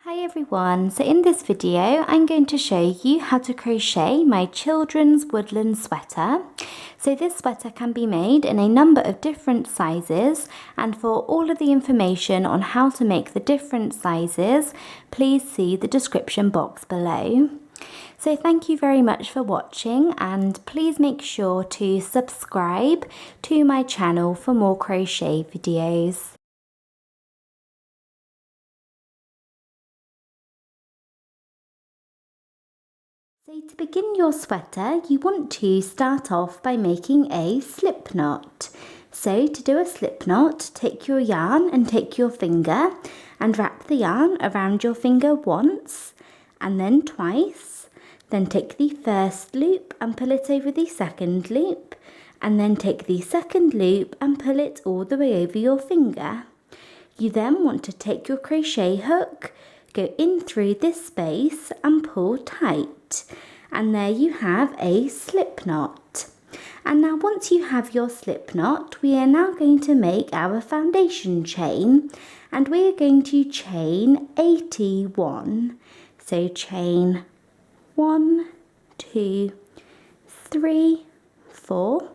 Hi everyone, so in this video I'm going to show you how to crochet my children's woodland sweater. So this sweater can be made in a number of different sizes, and for all of the information on how to make the different sizes, please see the description box below. So thank you very much for watching, and please make sure to subscribe to my channel for more crochet videos. So to begin your sweater, you want to start off by making a slip knot. So to do a slip knot, take your yarn and take your finger and wrap the yarn around your finger once and then twice. Then take the first loop and pull it over the second loop, and then take the second loop and pull it all the way over your finger. You then want to take your crochet hook, go in through this space and pull tight, and there you have a slip knot. And now once you have your slip knot, we are now going to make our foundation chain, and we are going to chain 81. So chain 1, 2, 3, 4,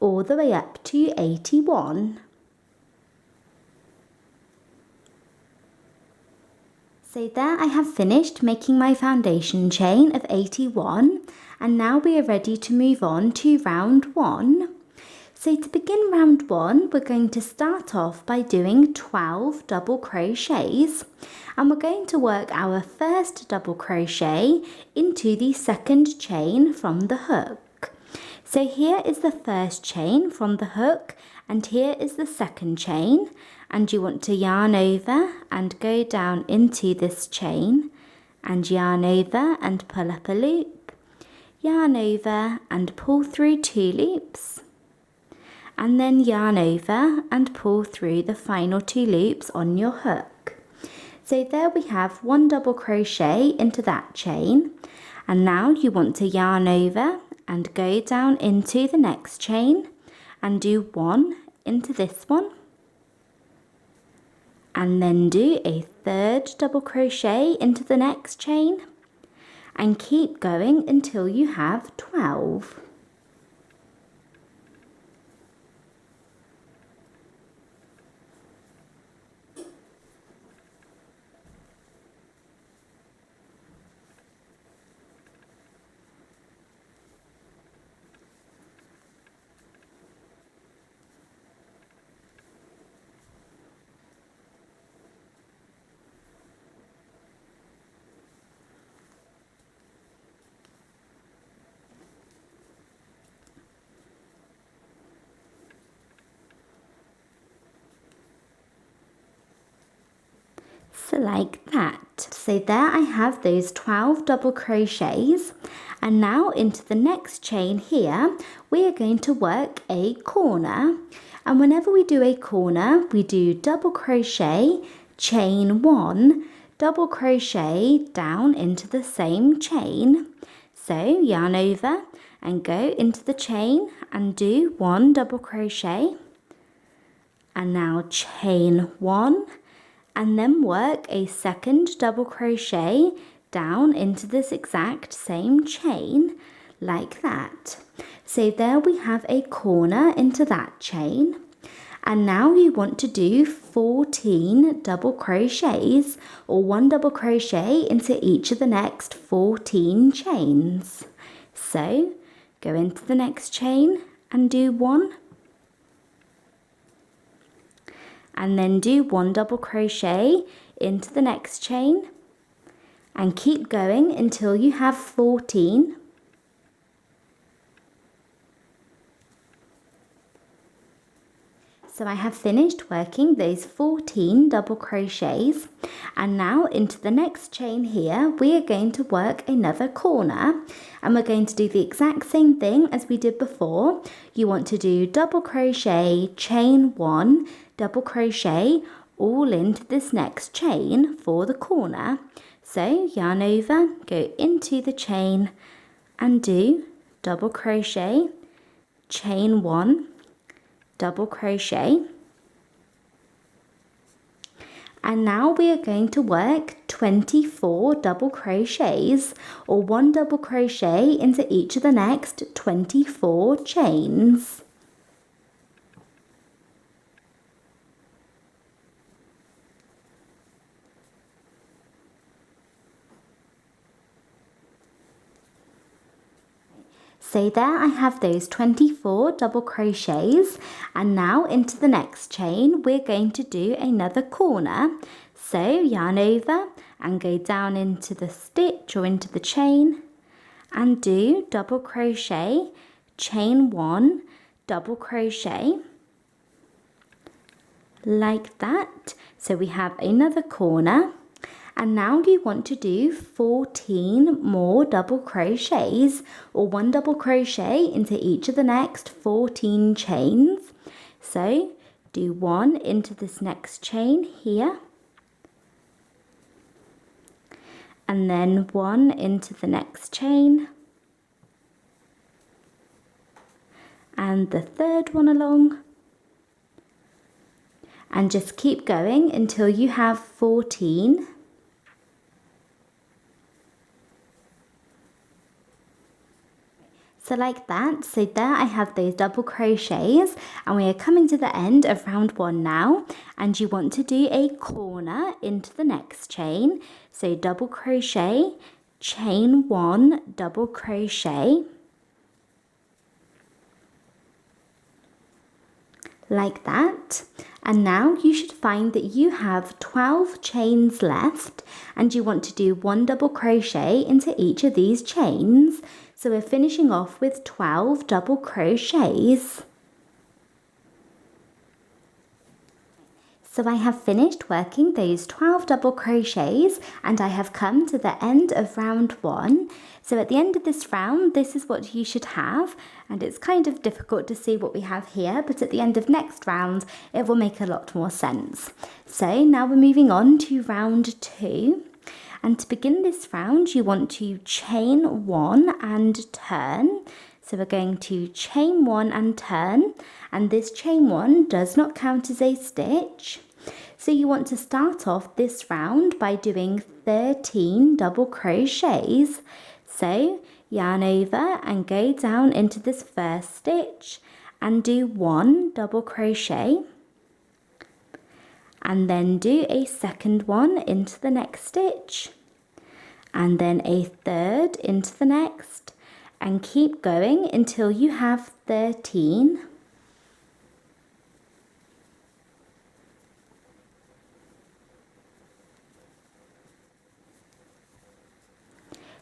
all the way up to 81. So there I have finished making my foundation chain of 81, and now we are ready to move on to round 1. So to begin round 1, we're going to start off by doing 12 double crochets, and we're going to work our first double crochet into the second chain from the hook. So here is the first chain from the hook, and here is the second chain, and you want to yarn over and go down into this chain and yarn over and pull up a loop, yarn over and pull through 2 loops, and then yarn over and pull through the final 2 loops on your hook. So there we have 1 double crochet into that chain, and now you want to yarn over and go down into the next chain and do 1 into this one, and then do a 3rd double crochet into the next chain, and keep going until you have 12. So like that. So there I have those 12 double crochets, and now into the next chain here we are going to work a corner, and whenever we do a corner we do double crochet, chain 1, double crochet down into the same chain. So yarn over and go into the chain and do 1 double crochet, and now chain 1, and then work a 2nd double crochet down into this exact same chain like that. So there we have a corner into that chain, and now you want to do 14 double crochets, or 1 double crochet into each of the next 14 chains. So go into the next chain and do 1, and then do 1 double crochet into the next chain, and keep going until you have 14. So I have finished working those 14 double crochets, and now into the next chain here we are going to work another corner, and we're going to do the exact same thing as we did before. You want to do double crochet, chain 1, double crochet all into this next chain for the corner. So yarn over, go into the chain and do double crochet, chain 1, double crochet, And now we are going to work 24 double crochets, or 1 double crochet into each of the next 24 chains. So there I have those 24 double crochets, and now into the next chain we're going to do another corner. So yarn over and go down into the stitch or into the chain and do double crochet, chain 1, double crochet, like that. So we have another corner. And now you want to do 14 more double crochets, or 1 double crochet into each of the next 14 chains. So do 1 into this next chain here, and then 1 into the next chain, and the third one along, and just keep going until you have 14. So like that. So there I have those double crochets, and we are coming to the end of round 1 now, and you want to do a corner into the next chain. So double crochet, chain 1, double crochet, like that. And now you should find that you have 12 chains left, and you want to do 1 double crochet into each of these chains. So we're finishing off with 12 double crochets. So I have finished working those 12 double crochets, and I have come to the end of round 1. So at the end of this round, this is what you should have, and it's kind of difficult to see what we have here, but at the end of next round, it will make a lot more sense. So now we're moving on to round 2. And to begin this round, you want to chain 1 and turn. So we're going to chain 1 and turn, and this chain 1 does not count as a stitch. So you want to start off this round by doing 13 double crochets. So yarn over and go down into this first stitch and do 1 double crochet, and then do a second one into the next stitch, and then a third into the next, and keep going until you have 13.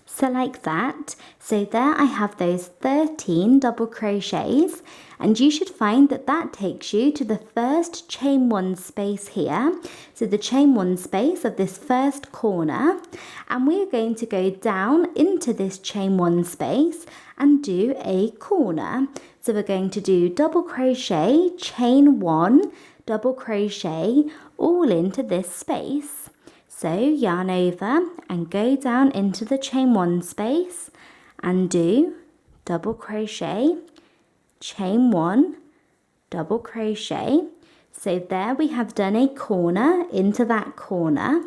So like that. So there I have those 13 double crochets, and you should find that that takes you to the first chain 1 space here. So the chain 1 space of this first corner, and we're going to go down into this chain 1 space and do a corner. So we're going to do double crochet, chain 1, double crochet, all into this space. So yarn over and go down into the chain 1 space and do double crochet, chain 1, double crochet. So there we have done a corner into that corner,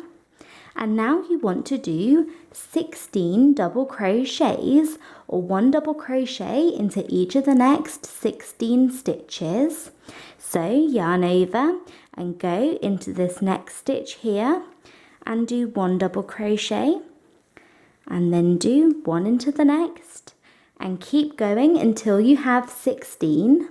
and now you want to do 16 double crochets, or 1 double crochet into each of the next 16 stitches. So yarn over and go into this next stitch here and do 1 double crochet, and then do 1 into the next, and keep going until you have 16.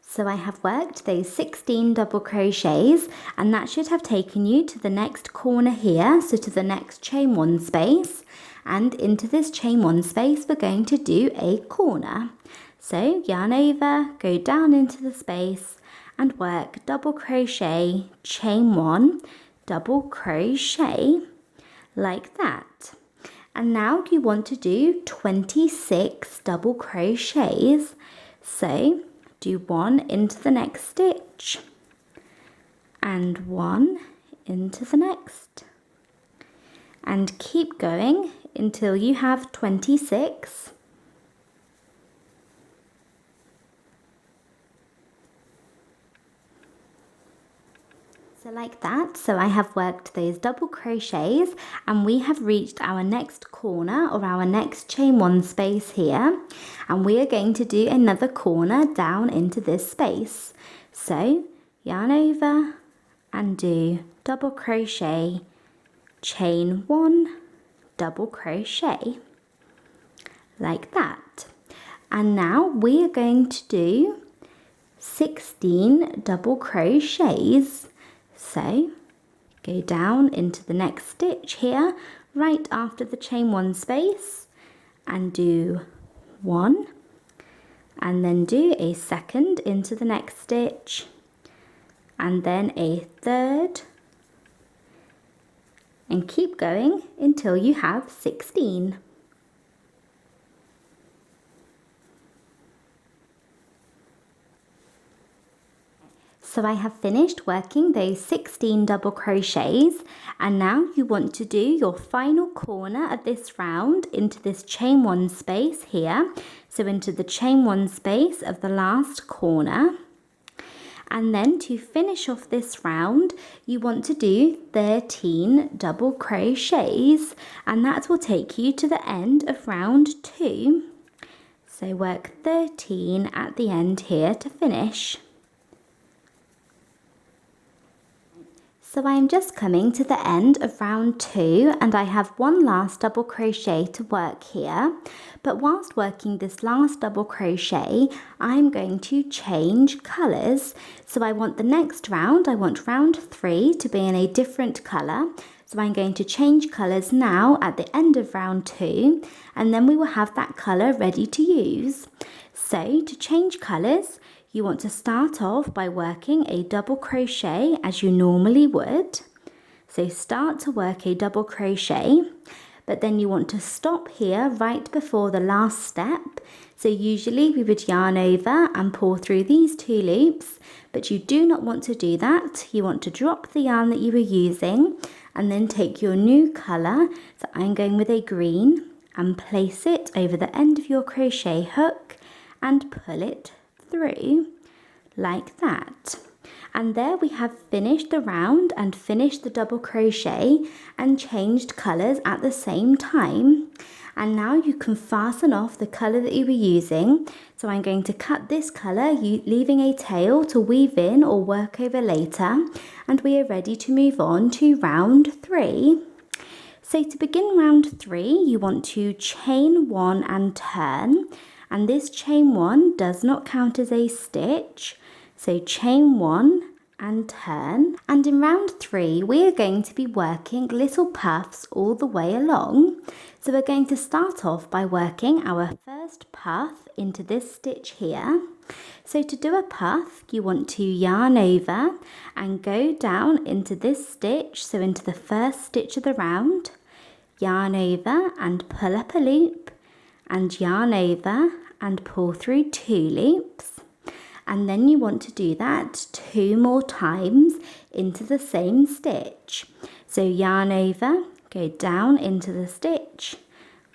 So I have worked those 16 double crochets, and that should have taken you to the next corner here, so to the next chain 1 space, and into this chain 1 space we're going to do a corner. So yarn over, go down into the space and work double crochet, chain 1, double crochet, like that. And now you want to do 26 double crochets. So do 1 into the next stitch and 1 into the next, and keep going until you have 26. So like that, so I have worked those double crochets and we have reached our next corner or our next chain one space here, and we are going to do another corner down into this space. So yarn over and do double crochet, chain one, double crochet, like that. And now we are going to do 16 double crochets. So go down into the next stitch here right after the chain one space and do one, and then do a second into the next stitch and then a third, and keep going until you have 16. So I have finished working those 16 double crochets, and now you want to do your final corner of this round into this chain one space here, so into the chain one space of the last corner. And then to finish off this round, you want to do 13 double crochets, and that will take you to the end of round 2. So work 13 at the end here to finish. So I am just coming to the end of round 2 and I have one last double crochet to work here. But whilst working this last double crochet, I'm going to change colours. So I want the next round, I want round 3 to be in a different colour. So I'm going to change colours now at the end of round 2, and then we will have that colour ready to use. So to change colours, you want to start off by working a double crochet as you normally would. So start to work a double crochet, but then you want to stop here right before the last step. So usually we would yarn over and pull through these 2 loops, but you do not want to do that. You want to drop the yarn that you were using and then take your new colour, so I'm going with a green, and place it over the end of your crochet hook and pull it through like that. And there we have finished the round and finished the double crochet and changed colours at the same time. And now you can fasten off the colour that you were using. So I'm going to cut this colour, leaving a tail to weave in or work over later, and we are ready to move on to round 3. So to begin round 3, you want to chain 1 and turn. And this chain 1 does not count as a stitch, so chain 1 and turn. And in round 3 we are going to be working little puffs all the way along. So we're going to start off by working our first puff into this stitch here. So to do a puff, you want to yarn over and go down into this stitch, so into the first stitch of the round, yarn over and pull up a loop, and yarn over and pull through 2 loops, and then you want to do that 2 more times into the same stitch. So yarn over, go down into the stitch,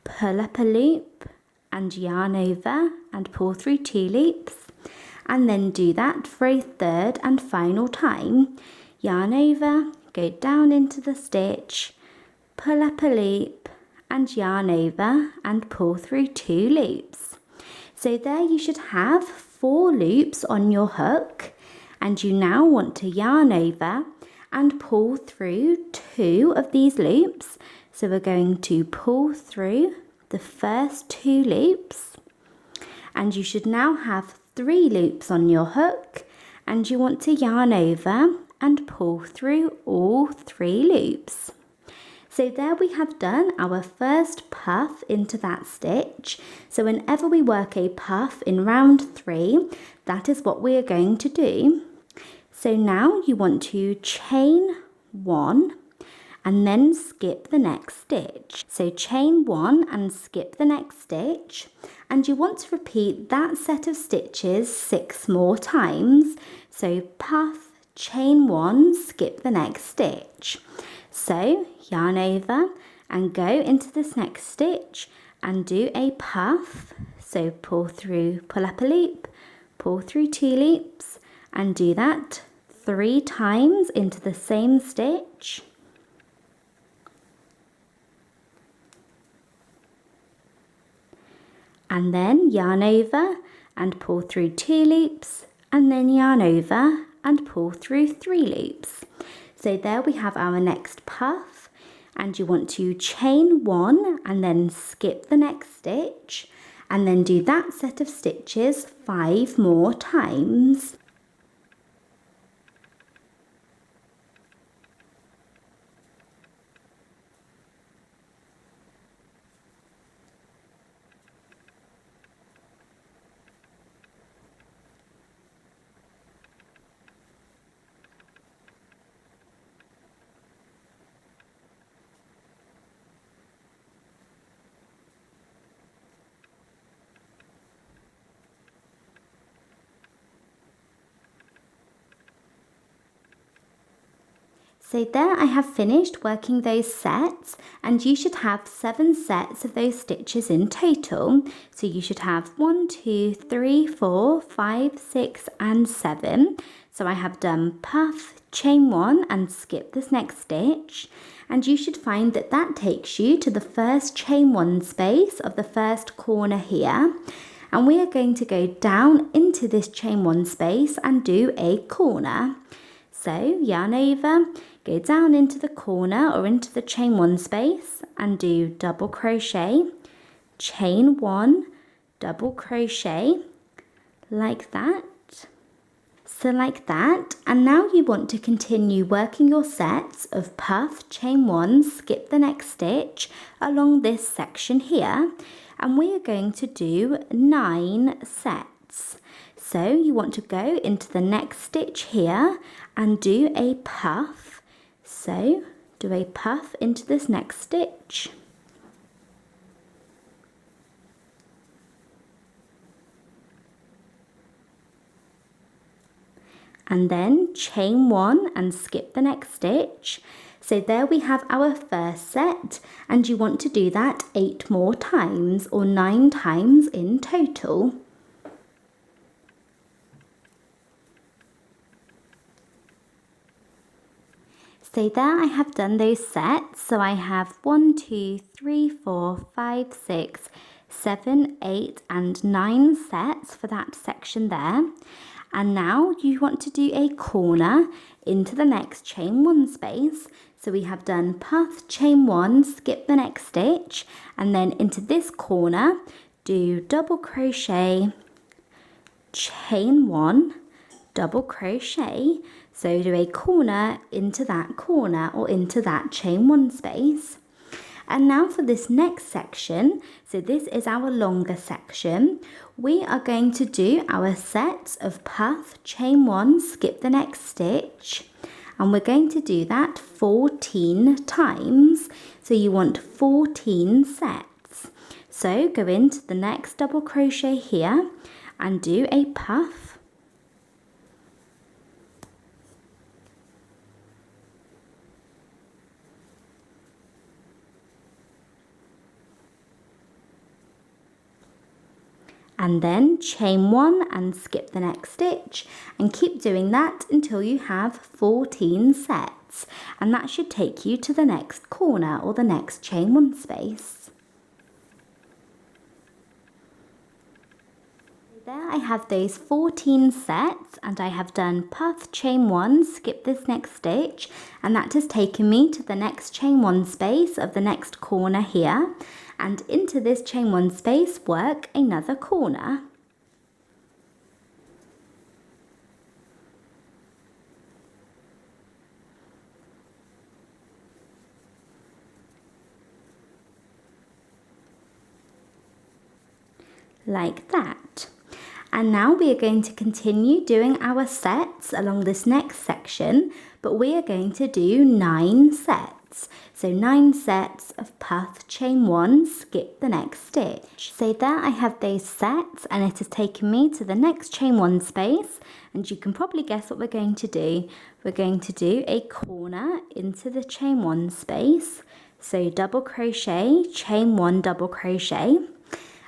pull up a loop, and yarn over and pull through 2 loops, and then do that for a 3rd and final time. Yarn over, go down into the stitch, pull up a loop, and yarn over and pull through 2 loops. So there you should have 4 loops on your hook, and you now want to yarn over and pull through 2 of these loops. So we're going to pull through the first 2 loops, and you should now have 3 loops on your hook, and you want to yarn over and pull through all 3 loops. So there we have done our first puff into that stitch. So whenever we work a puff in round 3, that is what we are going to do. So now you want to chain 1 and then skip the next stitch. So chain 1 and skip the next stitch, and you want to repeat that set of stitches 6 more times. So puff, chain 1, skip the next stitch. So yarn over and go into this next stitch and do a puff. So pull up a loop, pull through 2 loops, and do that 3 times into the same stitch. And then yarn over and pull through 2 loops, and then yarn over and pull through 3 loops. So there we have our next puff, and you want to chain 1 and then skip the next stitch, and then do that set of stitches 5 more times. So there I have finished working those sets, and you should have 7 sets of those stitches in total. So you should have 1, 2, 3, 4, 5, 6 and 7. So I have done puff, chain 1 and skip this next stitch, and you should find that that takes you to the first chain 1 space of the first corner here. And we are going to go down into this chain 1 space and do a corner. So yarn over, go down into the corner or into the chain 1 space and do double crochet, chain 1, double crochet, like that. So like that, and now you want to continue working your sets of puff, chain 1, skip the next stitch along this section here, and we are going to do 9 sets. So you want to go into the next stitch here and do a puff. So do a puff into this next stitch. And then chain 1 and skip the next stitch. So there we have our first set, and you want to do that 8 more times, or 9 times in total. So there I have done those sets. So I have 1, 2, 3, 4, 5, 6, 7, 8 and 9 sets for that section there. And now you want to do a corner into the next chain 1 space. So we have done puff, chain 1, skip the next stitch, and then into this corner do double crochet, chain 1, double crochet. So do a corner into that corner or into that chain 1 space. And now for this next section, so this is our longer section, we are going to do our sets of puff, chain 1, skip the next stitch, and we're going to do that 14 times. So you want 14 sets. So go into the next double crochet here and do a puff, and then chain 1 and skip the next stitch, and keep doing that until you have 14 sets, and that should take you to the next corner or the next chain 1 space. There I have those 14 sets, and I have done puff, chain 1, skip this next stitch, and that has taken me to the next chain 1 space of the next corner here, and into this chain 1 space work another corner. Like that. And now we are going to continue doing our sets along this next section, but we are going to do 9 sets. So 9 sets of puff, chain 1, skip the next stitch. So there I have those sets, and it has taken me to the next chain 1 space, and you can probably guess what we're going to do. We're going to do a corner into the chain 1 space. So double crochet, chain 1, double crochet.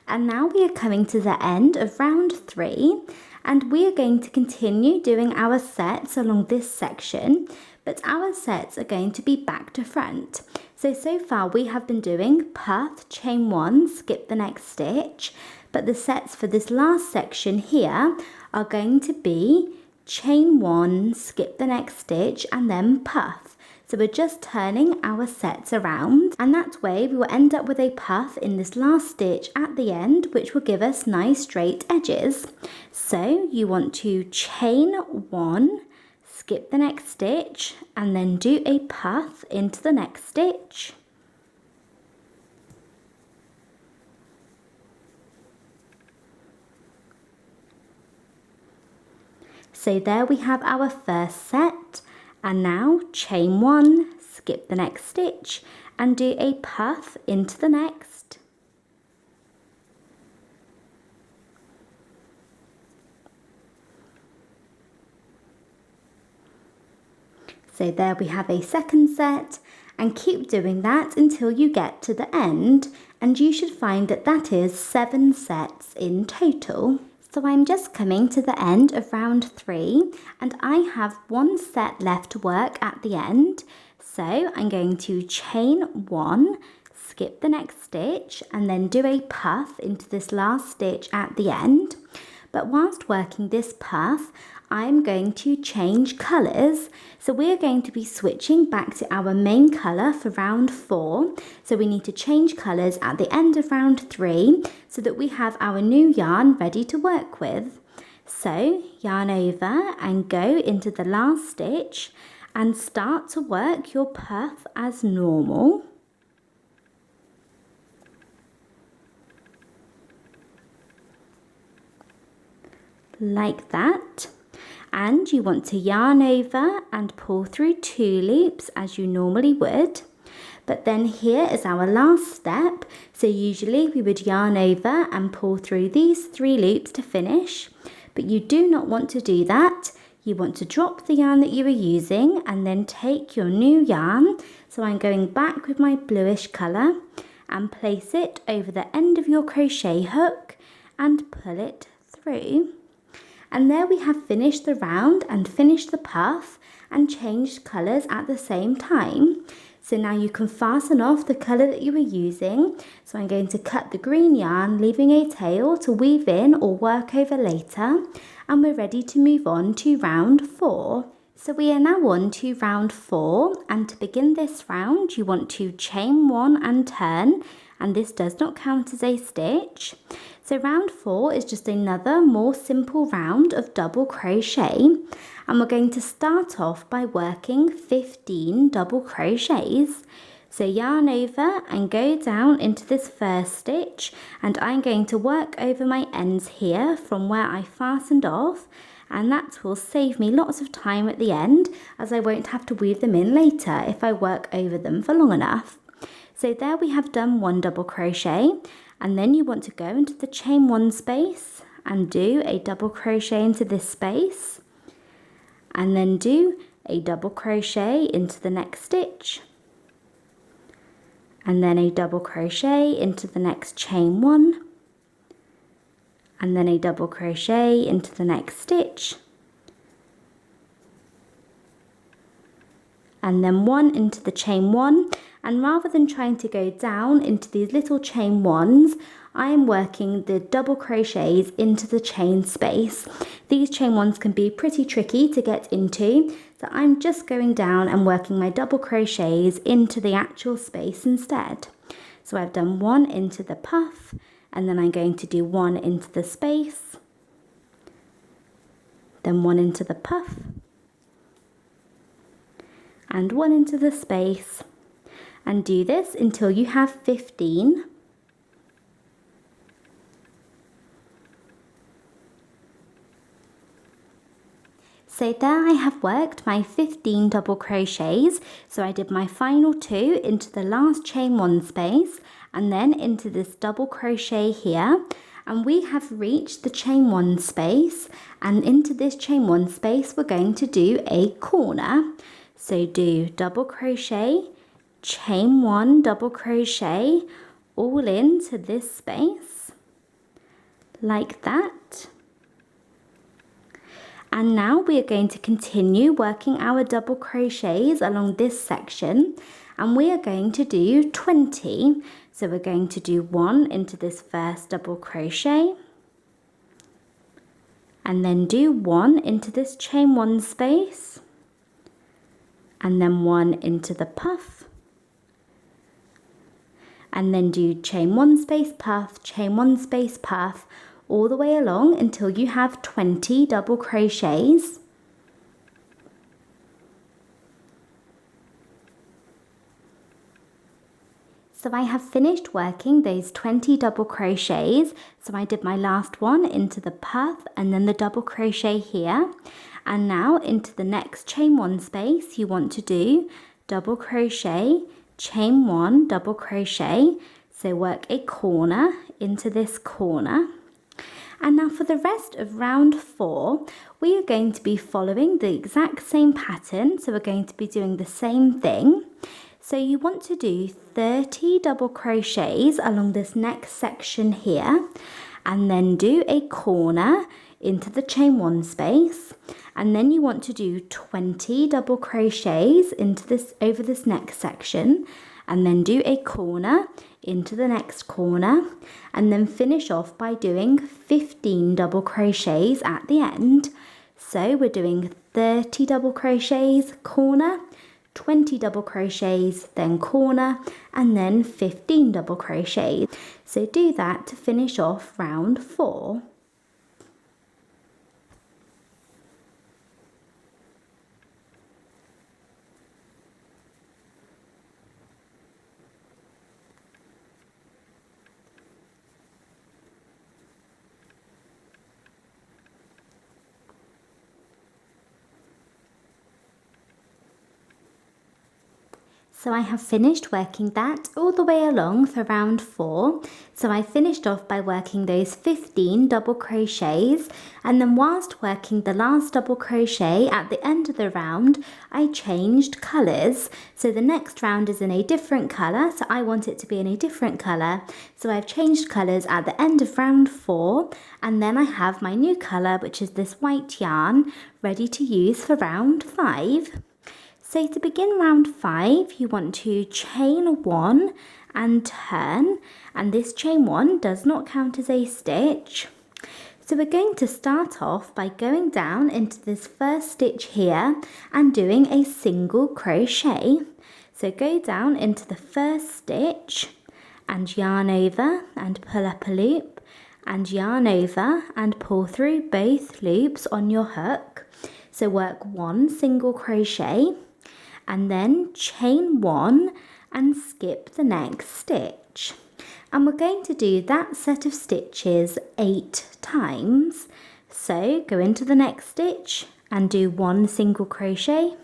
And now we are coming to the end of round 3, And we are going to continue doing our sets along this section, but our sets are going to be back to front. So far we have been doing puff, chain 1, skip the next stitch, but the sets for this last section here are going to be chain 1, skip the next stitch, and then puff. So we're just turning our sets around, and that way we will end up with a puff in this last stitch at the end, which will give us nice straight edges. So you want to chain 1, skip the next stitch, and then do a puff into the next stitch. So there we have our first set. And now chain 1, skip the next stitch, and do a puff into the next. So there we have a second set, and keep doing that until you get to the end, and you should find that that is 7 sets in total. So I'm just coming to the end of round 3, and I have 1 set left to work at the end. So I'm going to chain 1, skip the next stitch, and then do a puff into this last stitch at the end. But whilst working this puff, I'm going to change colours. So we're going to be switching back to our main colour for round 4. So we need to change colours at the end of round 3 so that we have our new yarn ready to work with. So yarn over and go into the last stitch and start to work your puff as normal. Like that. And you want to yarn over and pull through 2 loops as you normally would. But then here is our last step. So usually we would yarn over and pull through these 3 loops to finish, but you do not want to do that. You want to drop the yarn that you were using and then take your new yarn. So I'm going back with my bluish colour and place it over the end of your crochet hook and pull it through. And there we have finished the round and finished the puff and changed colours at the same time. So now you can fasten off the colour that you were using. So I'm going to cut the green yarn, leaving a tail to weave in or work over later. And we're ready to move on to round 4. So we are now on to round 4, and to begin this round you want to chain 1 and turn, and this does not count as a stitch. So round 4 is just another more simple round of double crochet, and we're going to start off by working 15 double crochets. So yarn over and go down into this first stitch, and I'm going to work over my ends here from where I fastened off, and that will save me lots of time at the end as I won't have to weave them in later if I work over them for long enough. So there we have done 1 double crochet, and then you want to go into the chain 1 space and do a double crochet into this space, and then do a double crochet into the next stitch, and then a double crochet into the next chain 1, and then a double crochet into the next stitch, and then 1 into the chain 1. And rather than trying to go down into these little chain 1s, I am working the double crochets into the chain space. These chain 1s can be pretty tricky to get into, so I'm just going down and working my double crochets into the actual space instead. So I've done 1 into the puff, and then I'm going to do 1 into the space, then 1 into the puff, and 1 into the space, and do this until you have 15. So there I have worked my 15 double crochets. So I did my final 2 into the last chain 1 space and then into this double crochet here, and we have reached the chain 1 space, and into this chain 1 space we're going to do a corner. So do double crochet, chain 1 double crochet all into this space like that, And now we are going to continue working our double crochets along this section, and we are going to do 20. So we're going to do 1 into this first double crochet, and then do 1 into this chain 1 space, and then 1 into the puff, and then do chain 1 space puff, chain 1 space puff, all the way along until you have 20 double crochets. So I have finished working those 20 double crochets. So I did my last one into the puff and then the double crochet here. And now into the next chain 1 space, you want to do double crochet, chain 1, double crochet. So work a corner into this corner. And now for the rest of round 4, we are going to be following the exact same pattern. So we're going to be doing the same thing. So you want to do 30 double crochets along this next section here, and then do a corner into the chain 1 space, and then you want to do 20 double crochets into this over this next section, and then do a corner into the next corner, and then finish off by doing 15 double crochets at the end. So we're doing 30 double crochets, corner, 20 double crochets, then corner, and then 15 double crochets. So do that to finish off round 4. So I have finished working that all the way along for round 4. So I finished off by working those 15 double crochets, and then whilst working the last double crochet at the end of the round, I changed colours. So the next round is in a different colour, so I want it to be in a different colour. So I've changed colours at the end of round 4, and then I have my new colour, which is this white yarn, ready to use for round 5. So to begin round 5, you want to chain 1 and turn, and this chain 1 does not count as a stitch. So we're going to start off by going down into this first stitch here and doing a single crochet. So go down into the first stitch and yarn over and pull up a loop, and yarn over and pull through both loops on your hook. So work 1 single crochet, and then chain 1 and skip the next stitch. And we're going to do that set of stitches 8 times. So go into the next stitch and do 1 single crochet,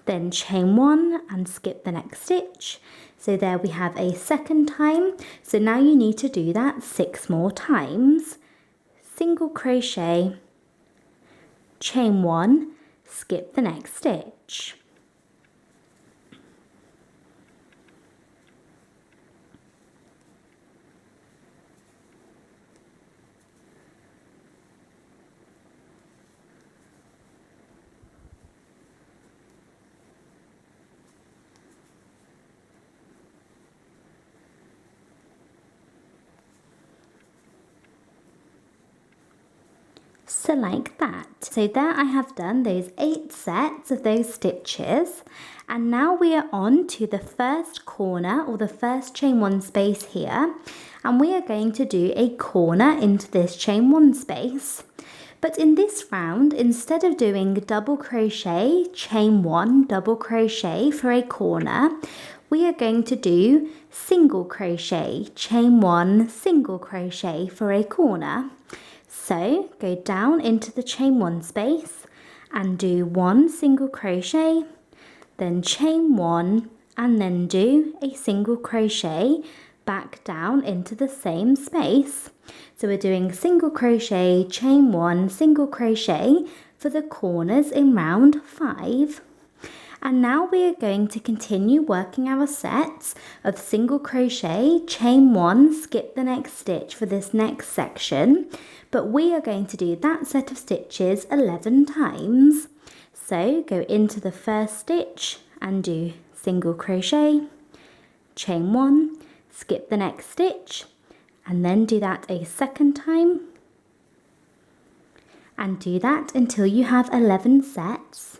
then chain 1 and skip the next stitch. So there we have a second time. So now you need to do that 6 more times. Single crochet, chain 1, skip the next stitch. So like that. So there I have done those 8 sets of those stitches, and now we are on to the first corner or the first chain 1 space here, and we are going to do a corner into this chain 1 space. But in this round, instead of doing double crochet, chain 1, double crochet for a corner, we are going to do single crochet, chain 1, single crochet for a corner. So go down into the chain 1 space and do 1 single crochet, then chain 1, and then do a single crochet back down into the same space. So we're doing single crochet, chain 1, single crochet for the corners in round 5. And now we are going to continue working our sets of single crochet, chain 1, skip the next stitch for this next section, but we are going to do that set of stitches 11 times. So go into the first stitch and do single crochet, chain 1, skip the next stitch, and then do that a second time, and do that until you have 11 sets.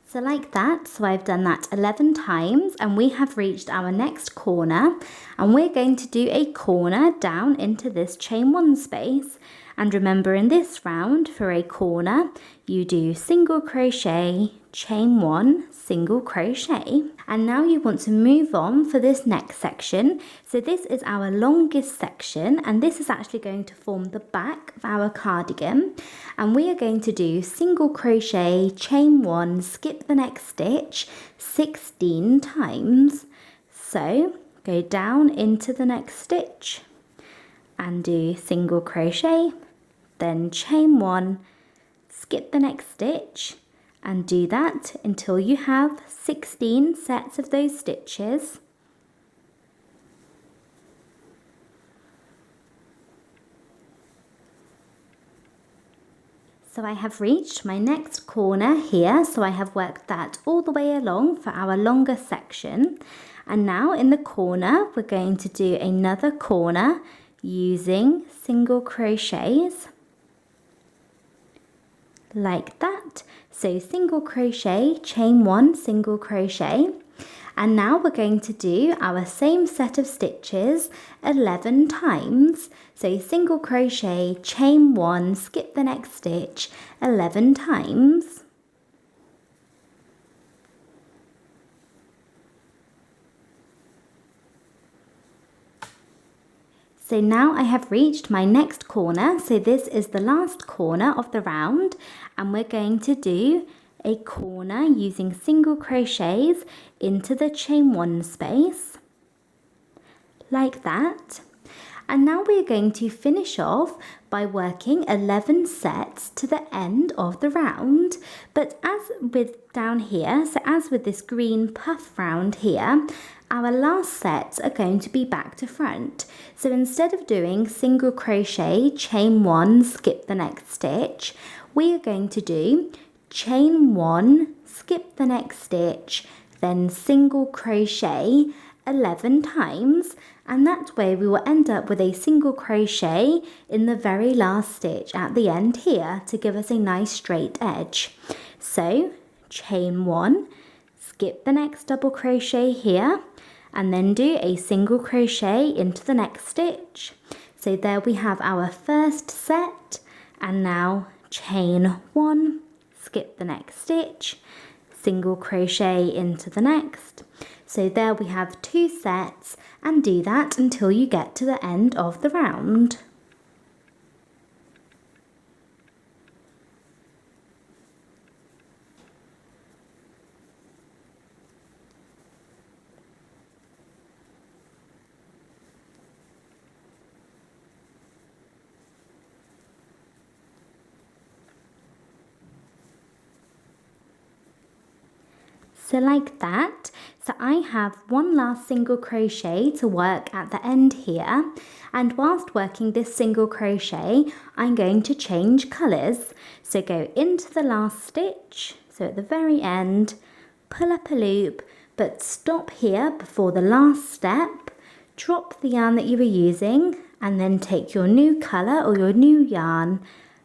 So like that, so I've done that 11 times and we have reached our next corner, and we're going to do a corner down into this chain 1 space. And remember, in this round for a corner you do single crochet, chain 1, single crochet. And now you want to move on for this next section. So this is our longest section, and this is actually going to form the back of our cardigan, and we are going to do single crochet, chain 1, skip the next stitch 16 times. So go down into the next stitch and do single crochet, then chain 1, skip the next stitch, and do that until you have 16 sets of those stitches. So I have reached my next corner here, so I have worked that all the way along for our longer section. And now in the corner we're going to do another corner using single crochets like that. So single crochet, chain 1, single crochet, and now we're going to do our same set of stitches 11 times. So single crochet, chain 1, skip the next stitch 11 times. So now I have reached my next corner, so this is the last corner of the round, and we're going to do a corner using single crochets into the chain 1 space, like that. And now we are going to finish off by working 11 sets to the end of the round. But as with down here, so as with this green puff round here, our last sets are going to be back to front. So instead of doing single crochet, chain 1, skip the next stitch, we are going to do chain 1, skip the next stitch, then single crochet 11 times, and that way we will end up with a single crochet in the very last stitch at the end here to give us a nice straight edge. So chain 1, skip the next double crochet here, and then do a single crochet into the next stitch. So there we have our first set, and now chain 1, skip the next stitch, single crochet into the next. So there we have 2 sets, and do that until you get to the end of the round. So like that. So I have one last single crochet to work at the end here, and whilst working this single crochet I'm going to change colours. So go into the last stitch, so at the very end, pull up a loop, but stop here before the last step, drop the yarn that you were using, and then take your new colour or your new yarn,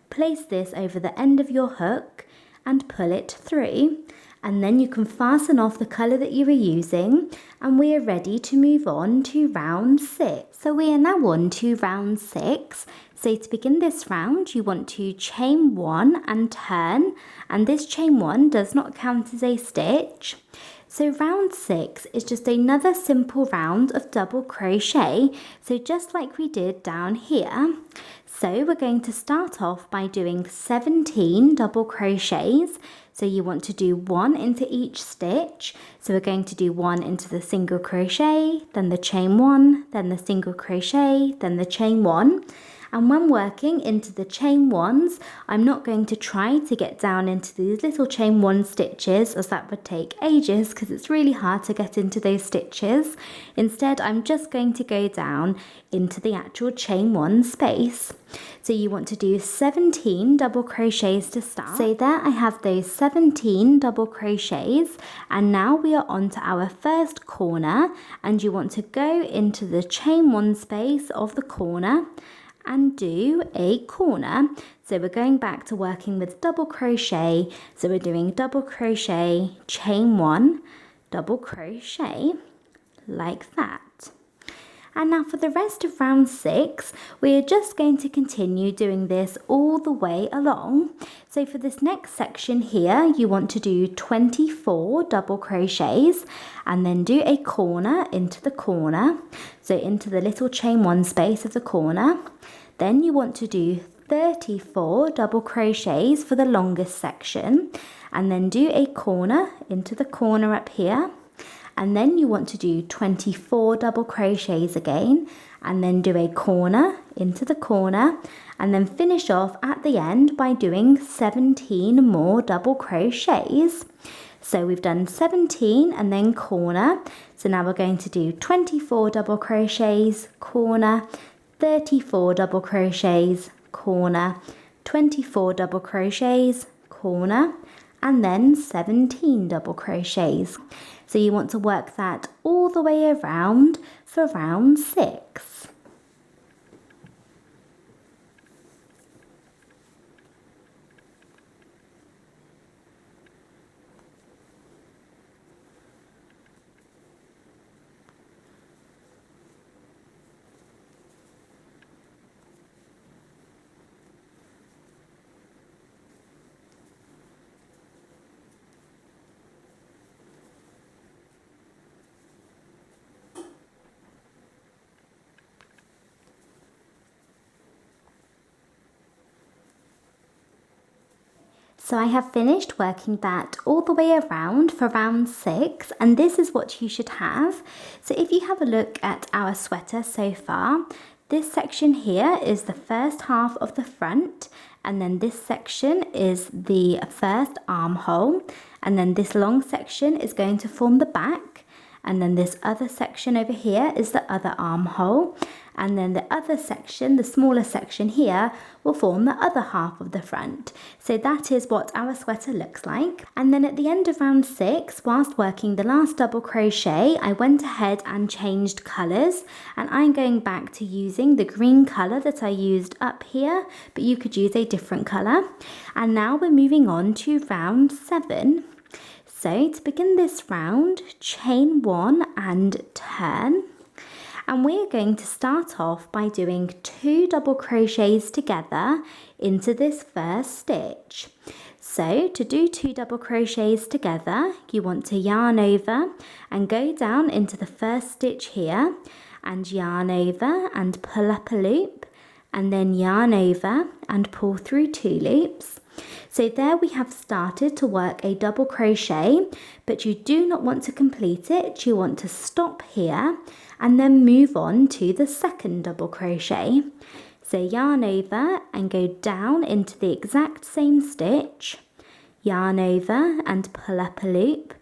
place this over the end of your hook and pull it through. And then you can fasten off the colour that you were using, and we are ready to move on to round 6. So we are now on to round 6. So to begin this round you want to chain 1 and turn, and this chain 1 does not count as a stitch. So round 6 is just another simple round of double crochet, so just like we did down here. So we're going to start off by doing 17 double crochets. So you want to do 1 into each stitch. So we're going to do 1 into the single crochet, then the chain 1, then the single crochet, then the chain 1. And when working into the chain 1s, I'm not going to try to get down into these little chain 1 stitches, as that would take ages because it's really hard to get into those stitches. Instead, I'm just going to go down into the actual chain 1 space. So you want to do 17 double crochets to start. So there I have those 17 double crochets, and now we are on to our first corner, and you want to go into the chain 1 space of the corner and do a corner. So we're going back to working with double crochet. So we're doing double crochet, chain 1, double crochet, like that. And now for the rest of round 6, we are just going to continue doing this all the way along. So for this next section here, you want to do 24 double crochets and then do a corner into the corner. So into the little chain 1 space of the corner. Then you want to do 34 double crochets for the longest section, and then do a corner into the corner up here. And then you want to do 24 double crochets again, and then do a corner into the corner, and then finish off at the end by doing 17 more double crochets. So we've done 17 and then corner. So now we're going to do 24 double crochets, corner, 34 double crochets, corner, 24 double crochets, corner, and then 17 double crochets. So you want to work that all the way around for round 6. So I have finished working that all the way around for round 6, and this is what you should have. So if you have a look at our sweater so far, this section here is the first half of the front, and then this section is the first armhole, and then this long section is going to form the back, and then this other section over here is the other armhole, and then the other section, the smaller section here, will form the other half of the front. So that is what our sweater looks like. And then at the end of round 6, whilst working the last double crochet, I went ahead and changed colours, and I'm going back to using the green colour that I used up here, but you could use a different colour. And now we're moving on to round 7. So to begin this round, chain 1 and turn. And we're going to start off by doing 2 double crochets together into this first stitch. So to do 2 double crochets together, you want to yarn over and go down into the first stitch here, and yarn over and pull up a loop, and then yarn over and pull through 2 loops. So there we have started to work a double crochet, but you do not want to complete it. You want to stop here and then move on to the second double crochet. So yarn over and go down into the exact same stitch, yarn over and pull up a loop,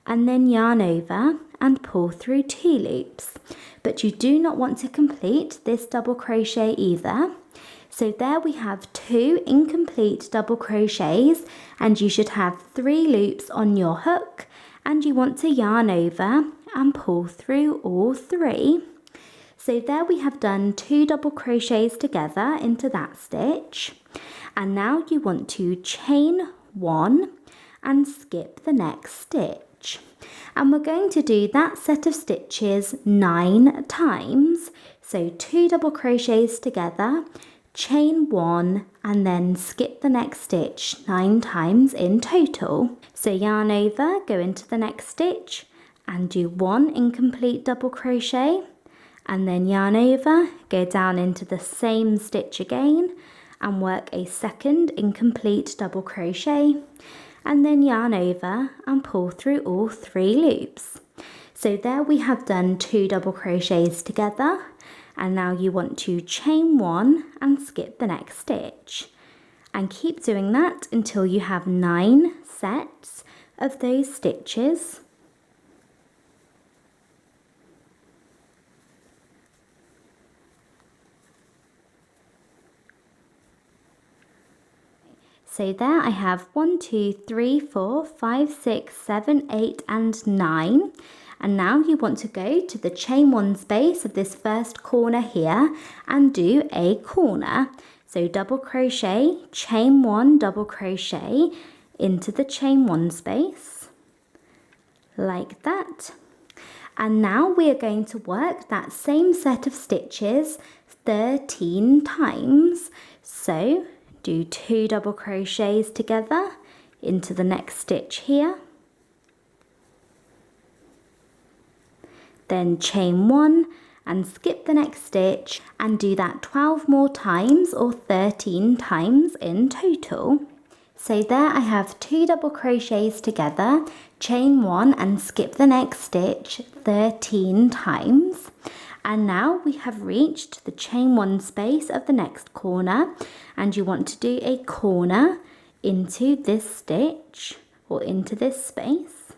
and then yarn over and pull through 2 loops. But you do not want to complete this double crochet either. So there we have 2 incomplete double crochets, and you should have 3 loops on your hook, and you want to yarn over and pull through all 3. So there we have done 2 double crochets together into that stitch, and now you want to chain 1 and skip the next stitch. And we're going to do that set of stitches 9 times. So 2 double crochets together, chain 1, and then skip the next stitch 9 times in total. So yarn over, go into the next stitch and do 1 incomplete double crochet, and then yarn over, go down into the same stitch again and work a second incomplete double crochet, and then yarn over and pull through all 3 loops. So there we have done 2 double crochets together, and now you want to chain 1 and skip the next stitch, and keep doing that until you have 9 sets of those stitches. So there I have 1, 2, 3, 4, 5, 6, 7, 8 and 9. And now you want to go to the chain 1 space of this first corner here and do a corner. So double crochet, chain 1, double crochet into the chain 1 space, like that. And now we are going to work that same set of stitches 13 times. So do 2 double crochets together into the next stitch here, then chain 1 and skip the next stitch, and do that 12 more times, or 13 times in total. So there I have 2 double crochets together, chain 1 and skip the next stitch 13 times. And now we have reached the chain 1 space of the next corner, and you want to do a corner into this stitch, or into this space.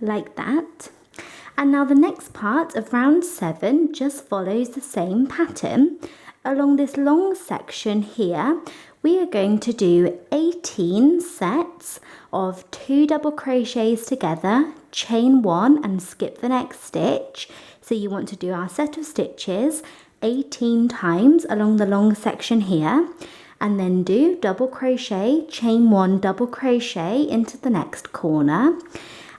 Like that. And now the next part of round 7 just follows the same pattern. Along this long section here, we are going to do 18 sets of 2 double crochets together, chain 1 and skip the next stitch. So you want to do our set of stitches 18 times along the long section here, and then do double crochet, chain 1, double crochet into the next corner.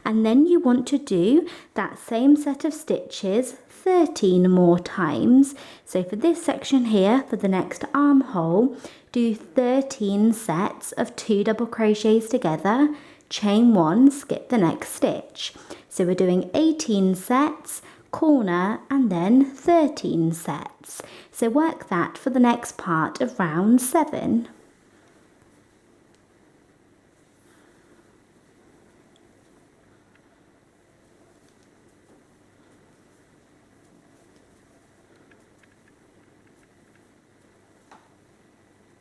And then you want to do that same set of stitches 13 more times. So for this section here, for the next armhole, do 13 sets of 2 double crochets together, chain 1, skip the next stitch. So we're doing 18 sets, corner, and then 13 sets. So work that for the next part of round 7.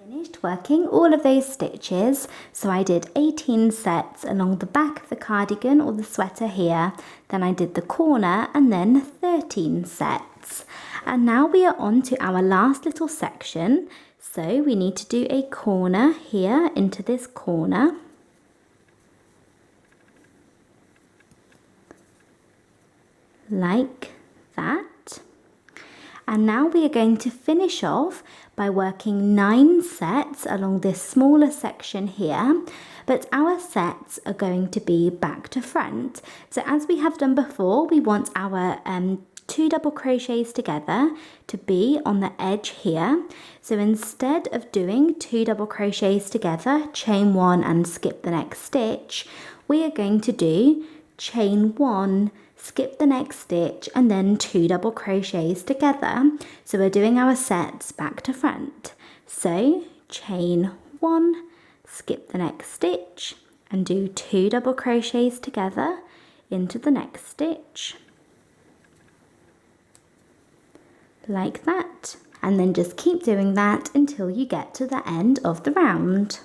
Finished working all of those stitches, so I did 18 sets along the back of the cardigan or the sweater here, then I did the corner, and then 13 sets. And now we are on to our last little section, so we need to do a corner here into this corner, like that. And now we are going to finish off by working 9 sets along this smaller section here, but our sets are going to be back to front. So as we have done before, we want our 2 double crochets together to be on the edge here. So instead of doing 2 double crochets together, chain 1 and skip the next stitch, we are going to do chain 1, skip the next stitch, and then 2 double crochets together. So we're doing our sets back to front. So chain 1, skip the next stitch, and do 2 double crochets together into the next stitch, like that. And then just keep doing that until you get to the end of the round.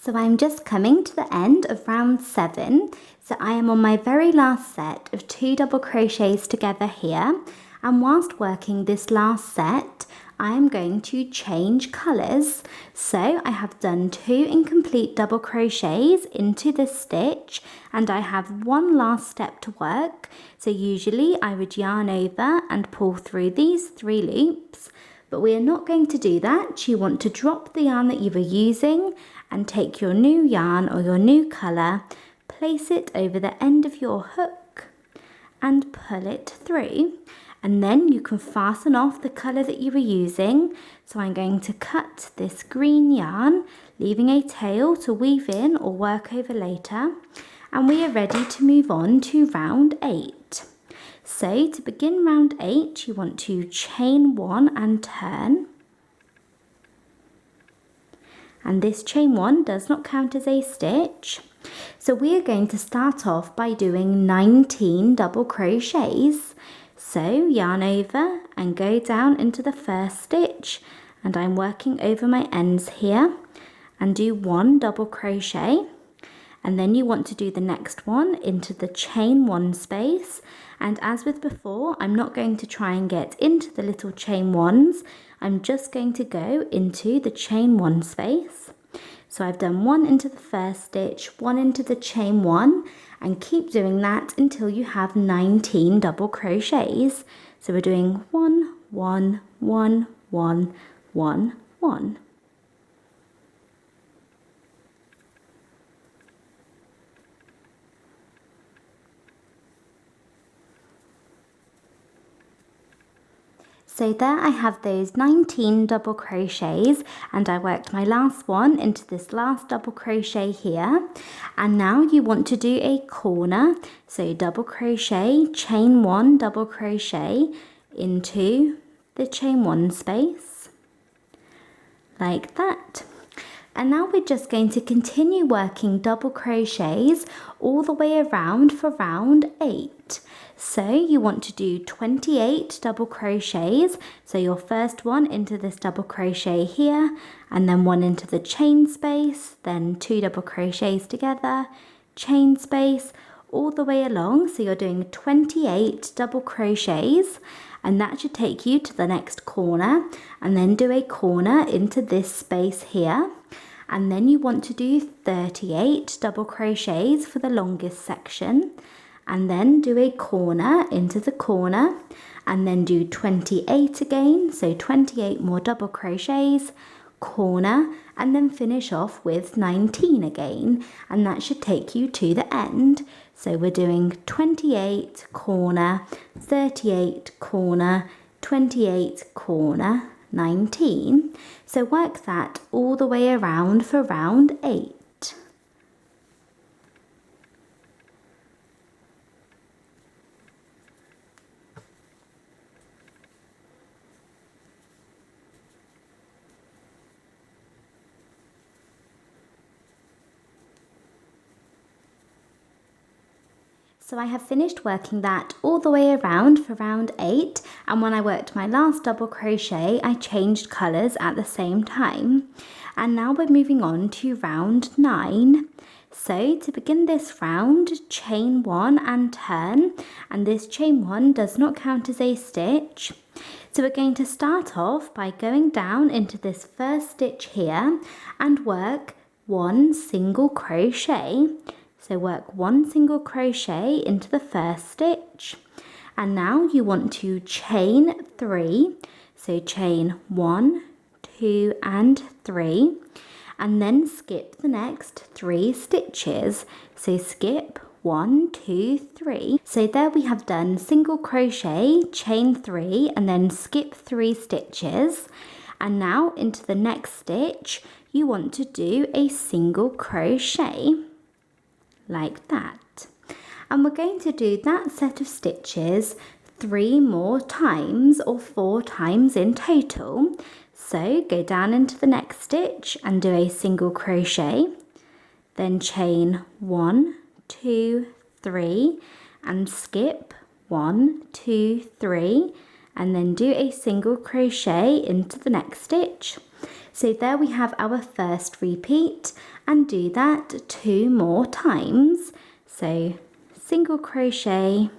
So I'm just coming to the end of round 7. So I am on my very last set of 2 double crochets together here. And whilst working this last set, I am going to change colours. So I have done 2 incomplete double crochets into this stitch, and I have one last step to work. So usually I would yarn over and pull through these 3 loops, but we are not going to do that. You want to drop the yarn that you were using and take your new yarn or your new colour, place it over the end of your hook and pull it through. And then you can fasten off the colour that you were using. So I'm going to cut this green yarn, leaving a tail to weave in or work over later. And we are ready to move on to round 8. So to begin round 8, you want to chain 1 and turn. And this chain 1 does not count as a stitch. So we are going to start off by doing 19 double crochets. So yarn over and go down into the first stitch, and I'm working over my ends here, and do 1 double crochet, and then you want to do the next one into the chain 1 space. And as with before, I'm not going to try and get into the little chain 1s, I'm just going to go into the chain 1 space. So I've done 1 into the first stitch, 1 into the chain 1, and keep doing that until you have 19 double crochets. So we're doing 1, 1, 1, 1, 1, 1. So there I have those 19 double crochets, and I worked my last one into this last double crochet here. And now you want to do a corner, so double crochet, chain 1 double crochet into the chain 1 space, like that. And now we're just going to continue working double crochets all the way around for round 8. So you want to do 28 double crochets. So your first one into this double crochet here, and then 1 into the chain space, then 2 double crochets together, chain space, all the way along. So you're doing 28 double crochets, and that should take you to the next corner, and then do a corner into this space here. And then you want to do 38 double crochets for the longest section, and then do a corner into the corner, and then do 28 again, so 28 more double crochets, corner, and then finish off with 19 again, and that should take you to the end. So we're doing 28 corner, 38 corner, 28 corner, 19. So work that all the way around for round 8. So I have finished working that all the way around for round 8, and when I worked my last double crochet I changed colours at the same time. And now we're moving on to round 9. So to begin this round, chain 1 and turn, and this chain 1 does not count as a stitch. So we're going to start off by going down into this first stitch here and work 1 single crochet. So work 1 single crochet into the first stitch, and now you want to chain 3. So chain 1, 2 and 3, and then skip the next 3 stitches. So skip 1, 2, 3. So there we have done single crochet, chain 3, and then skip 3 stitches. And now into the next stitch you want to do a single crochet, like that. And we're going to do that set of stitches 3 more times, or 4 times in total. So go down into the next stitch and do a single crochet, then chain 1, 2, 3 and skip 1, 2, 3, and then do a single crochet into the next stitch. So there we have our first repeat, and do that 2 more times. So single crochet,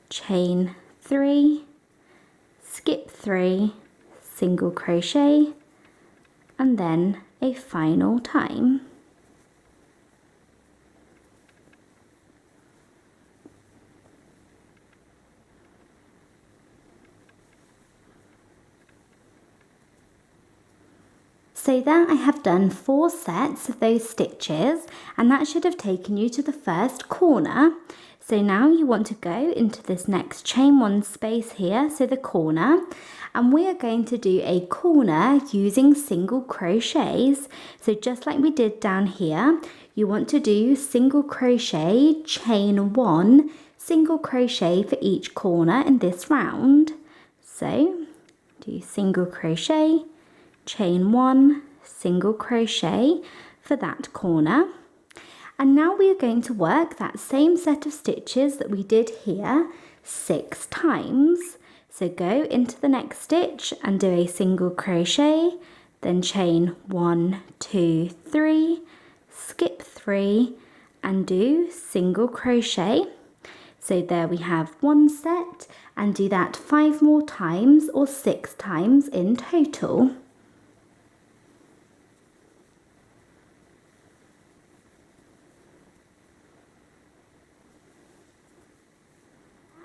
chain 3, skip 3, single crochet, and then a final time. So there I have done 4 sets of those stitches, and that should have taken you to the first corner. So now you want to go into this next chain 1 space here, so the corner, and we are going to do a corner using single crochets. So just like we did down here, you want to do single crochet, chain 1, single crochet for each corner in this round. So do single crochet, chain 1, single crochet for that corner. And now we are going to work that same set of stitches that we did here 6 times. So go into the next stitch and do a single crochet, then chain 1, 2, 3, skip 3 and do single crochet. So there we have one set, and do that 5 more times or 6 times in total.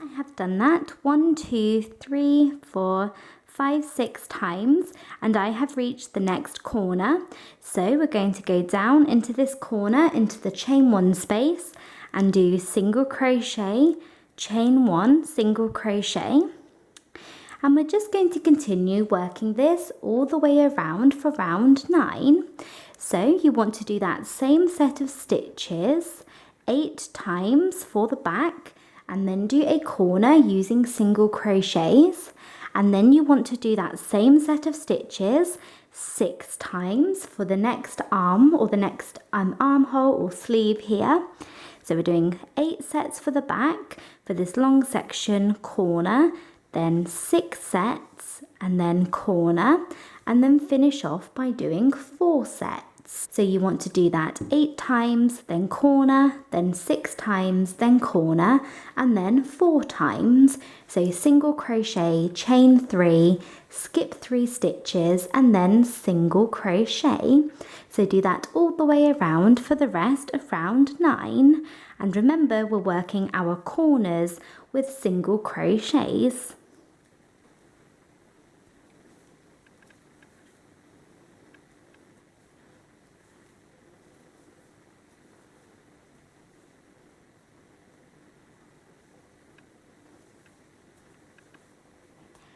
I have done that 1, 2, 3, 4, 5, 6 times, and I have reached the next corner. So we're going to go down into this corner into the chain 1 space and do single crochet, chain 1, single crochet. And we're just going to continue working this all the way around for round 9. So you want to do that same set of stitches 8 times for the back, and then do a corner using single crochets. And then you want to do that same set of stitches 6 times for the next arm or the next armhole or sleeve here. So we're doing 8 sets for the back for this long section corner, then 6 sets and then corner, and then finish off by doing 4 sets. So you want to do that 8 times, then corner, then 6 times, then corner, and then 4 times. So single crochet, chain 3, skip 3 stitches, and then single crochet. So do that all the way around for the rest of round 9. And remember, we're working our corners with single crochets.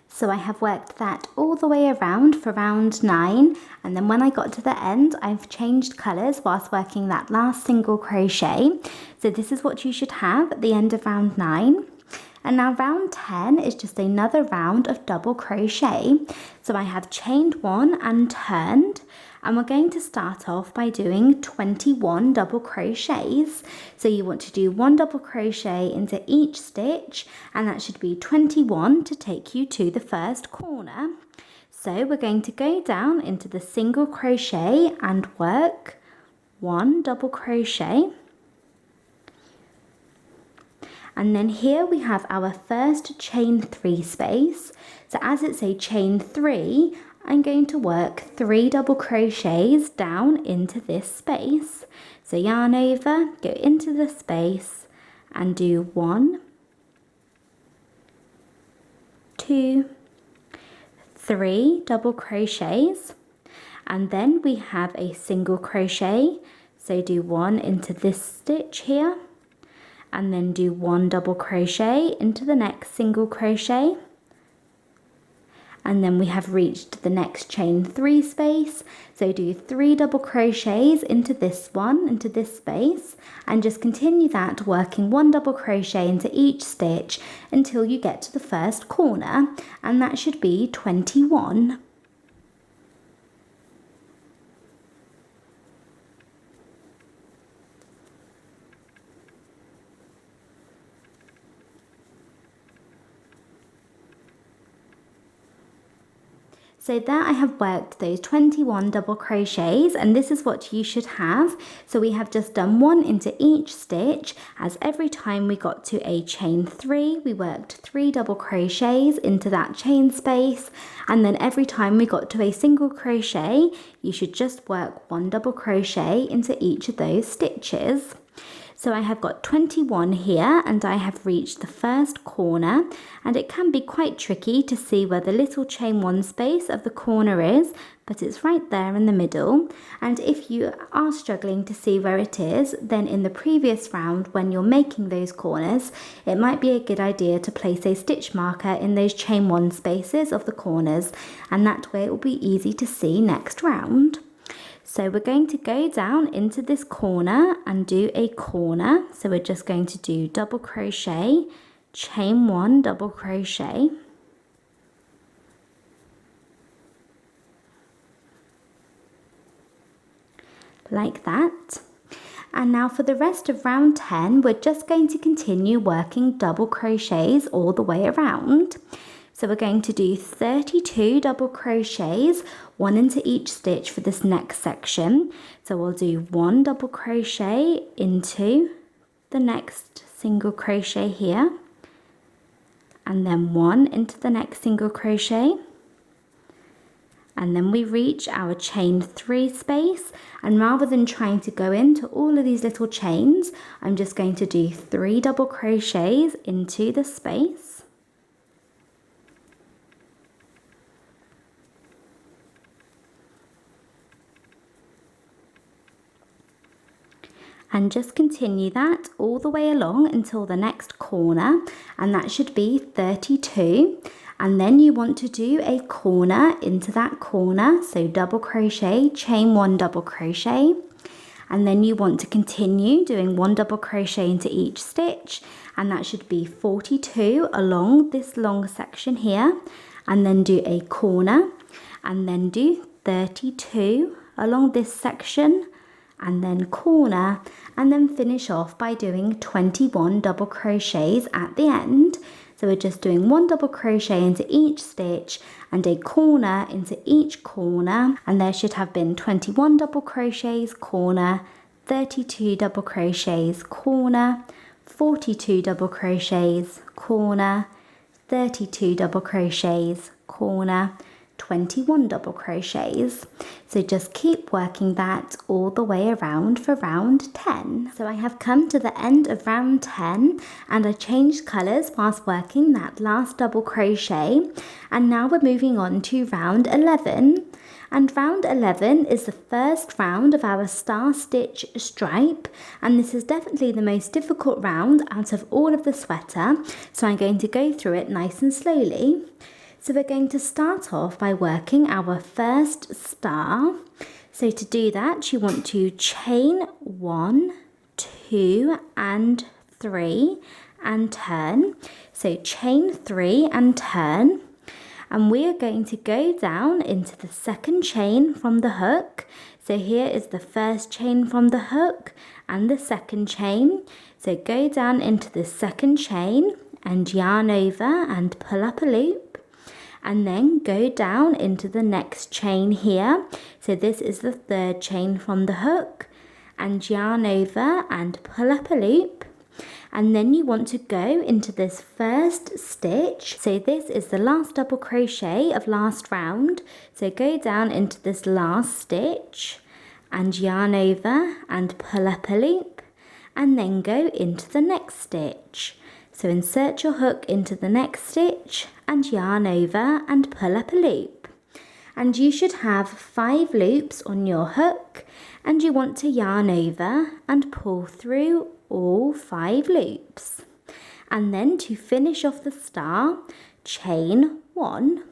So I have worked that all the way around for round 9, and then when I got to the end, I've changed colours whilst working that last single crochet. So this is what you should have at the end of round 9. And now round 10 is just another round of double crochet. So I have chained 1 and turned, and we're going to start off by doing 21 double crochets. So you want to do 1 double crochet into each stitch, and that should be 21 to take you to the first corner. So we're going to go down into the single crochet and work 1 double crochet. And then here we have our first chain 3 space. So as it's a chain 3, I'm going to work 3 double crochets down into this space. So yarn over, go into the space and do 1, 2, 3 double crochets, and then we have a single crochet. So do 1 into this stitch here, and then do 1 double crochet into the next single crochet. And then we have reached the next chain 3 space. So do 3 double crochets into this one, into this space, and just continue that, working 1 double crochet into each stitch until you get to the first corner, and that should be 21. So there I have worked those 21 double crochets, and this is what you should have. So we have just done 1 into each stitch, as every time we got to a chain 3, we worked 3 double crochets into that chain space, and then every time we got to a single crochet, you should just work 1 double crochet into each of those stitches. So I have got 21 here, and I have reached the first corner, and it can be quite tricky to see where the little chain 1 space of the corner is, but it's right there in the middle. And if you are struggling to see where it is, then in the previous round when you're making those corners, it might be a good idea to place a stitch marker in those chain 1 spaces of the corners, and that way it will be easy to see next round. So we're going to go down into this corner and do a corner. So we're just going to do double crochet, chain 1, double crochet, like that. And now for the rest of round 10, we're just going to continue working double crochets all the way around. So we're going to do 32 double crochets, 1 into each stitch for this next section. So we'll do 1 double crochet into the next single crochet here, and then 1 into the next single crochet. And then we reach our chain 3 space, and rather than trying to go into all of these little chains, I'm just going to do 3 double crochets into the space. And just continue that all the way along until the next corner, and that should be 32. And then you want to do a corner into that corner, so double crochet, chain 1 double crochet, and then you want to continue doing 1 double crochet into each stitch, and that should be 42 along this long section here, and then do a corner, and then do 32 along this section, and then corner, and then finish off by doing 21 double crochets at the end. So we're just doing 1 double crochet into each stitch and a corner into each corner, and there should have been 21 double crochets, corner, 32 double crochets, corner, 42 double crochets, corner, 32 double crochets, corner, 21 double crochets. So just keep working that all the way around for round 10. So I have come to the end of round 10, and I changed colours whilst working that last double crochet, and now we're moving on to round 11. And round 11 is the first round of our star stitch stripe, and this is definitely the most difficult round out of all of the sweater, so I'm going to go through it nice and slowly. So we're going to start off by working our first star. So to do that, you want to chain 1, 2 and 3 and turn. So chain 3 and turn. And we are going to go down into the second chain from the hook. So here is the first chain from the hook and the second chain. So go down into the second chain and yarn over and pull up a loop. And then go down into the next chain here. So this is the third chain from the hook, and yarn over and pull up a loop. And then you want to go into this first stitch. So this is the last double crochet of last round. So go down into this last stitch and yarn over and pull up a loop, and then go into the next stitch. So insert your hook into the next stitch and yarn over and pull up a loop. And you should have 5 loops on your hook, and you want to yarn over and pull through all 5 loops. And then to finish off the star, chain 1.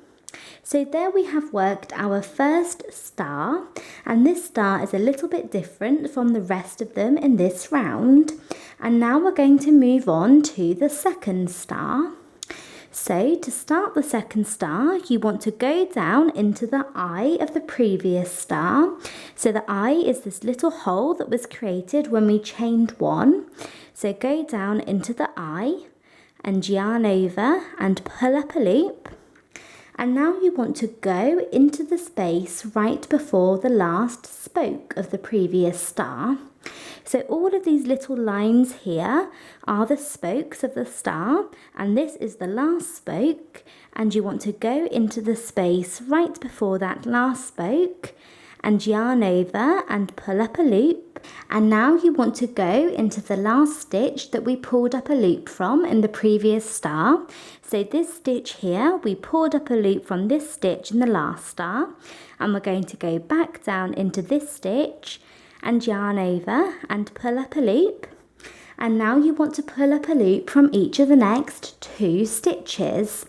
So there we have worked our first star, and this star is a little bit different from the rest of them in this round. And now we're going to move on to the second star. So to start the second star, you want to go down into the eye of the previous star. So the eye is this little hole that was created when we chained 1. So go down into the eye and yarn over and pull up a loop. And now you want to go into the space right before the last spoke of the previous star. So all of these little lines here are the spokes of the star, and this is the last spoke, and you want to go into the space right before that last spoke and yarn over and pull up a loop. And now you want to go into the last stitch that we pulled up a loop from in the previous star. So this stitch here, we pulled up a loop from this stitch in the last star, and we're going to go back down into this stitch and yarn over and pull up a loop. And now you want to pull up a loop from each of the next 2 stitches.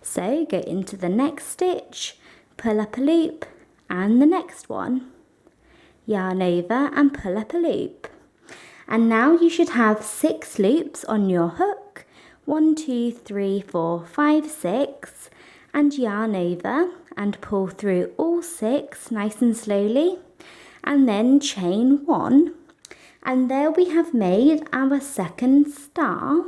So go into the next stitch, pull up a loop, and the next one. yarn over and pull up a loop. And now you should have 6 loops on your hook. 1, 2, 3, 4, 5, 6, and yarn over and pull through all 6 nice and slowly, and then chain 1, and there we have made our second star.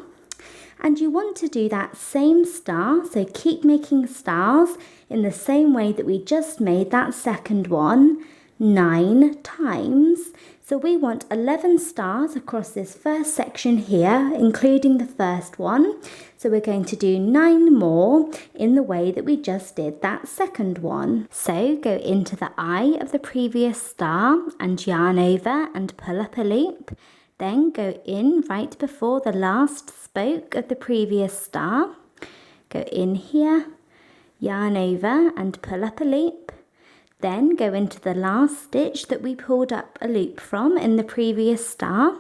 And you want to do that same star, so keep making stars in the same way that we just made that second one 9 times. So we want 11 stars across this first section here, including the first one. So we're going to do 9 more in the way that we just did that second one. So go into the eye of the previous star and yarn over and pull up a loop. Then go in right before the last spoke of the previous star. Go in here, yarn over and pull up a loop. Then go into the last stitch that we pulled up a loop from in the previous star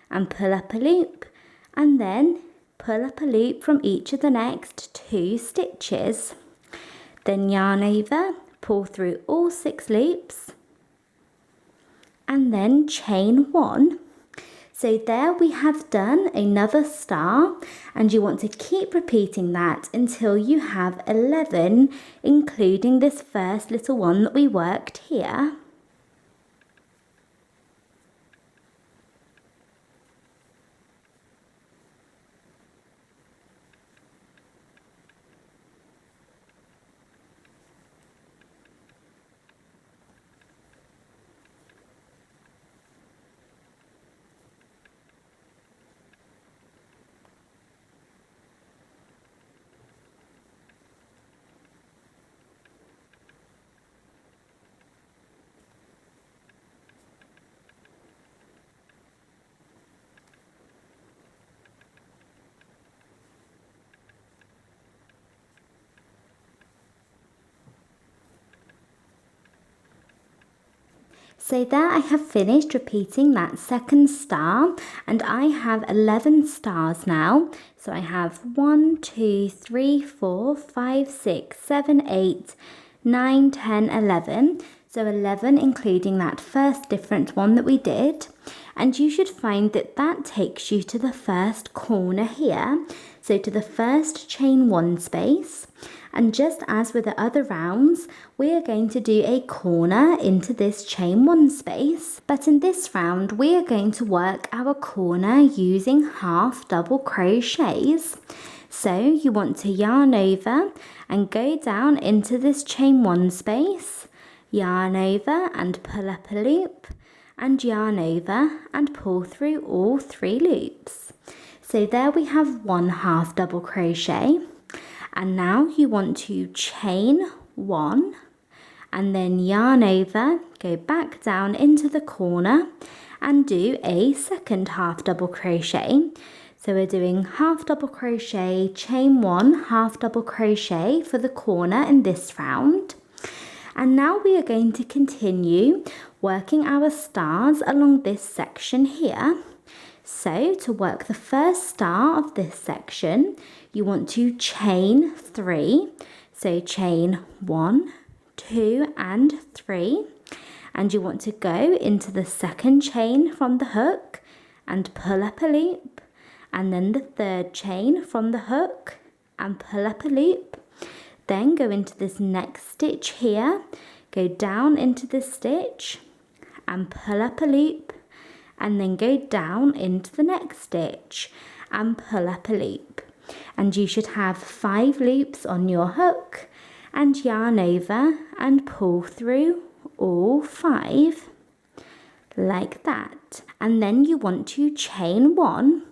and pull up a loop, and then pull up a loop from each of the next 2 stitches. Then yarn over, pull through all 6 loops, and then chain 1. So there we have done another star, and you want to keep repeating that until you have 11, including this first little one that we worked here. So there I have finished repeating that second star, and I have 11 stars now. So I have 1, 2, 3, 4, 5, 6, 7, 8, 9, 10, 11. So 11 including that first different one that we did. And you should find that that takes you to the first corner here. So to the first chain 1 space. And just as with the other rounds, we are going to do a corner into this chain 1 space. But in this round, we are going to work our corner using half double crochets. So you want to yarn over and go down into this chain 1 space, yarn over and pull up a loop, and yarn over and pull through all 3 loops. So there we have 1 half double crochet. And now you want to chain 1 and then yarn over, go back down into the corner and do a second half double crochet. So we're doing half double crochet, chain 1, half double crochet for the corner in this round. And now we are going to continue working our stars along this section here. So to work the first star of this section, you want to chain 3. So chain 1, 2 and 3. And you want to go into the second chain from the hook and pull up a loop. And then the third chain from the hook and pull up a loop. Then go into this next stitch here, go down into this stitch and pull up a loop. And then go down into the next stitch and pull up a loop. And you should have 5 loops on your hook and yarn over and pull through all 5 like that. And then you want to chain 1.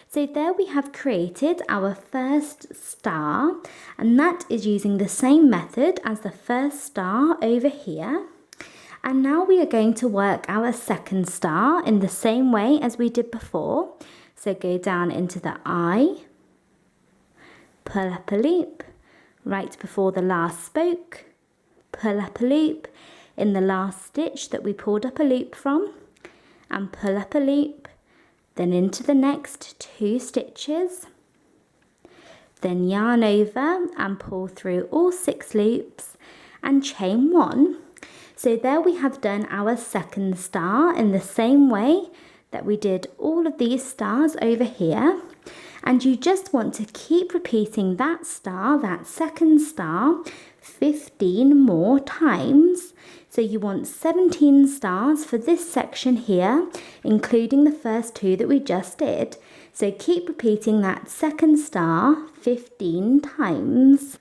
So there we have created our first star, and that is using the same method as the first star over here. And now we are going to work our second star in the same way as we did before. So go down into the eye, pull up a loop, right before the last spoke, pull up a loop in the last stitch that we pulled up a loop from, and pull up a loop, then into the next 2 stitches, then yarn over and pull through all 6 loops and chain 1. So there we have done our second star in the same way that we did all of these stars over here. And you just want to keep repeating that star, that second star, 15 more times. So you want 17 stars for this section here, including the first two that we just did. So keep repeating that second star 15 times.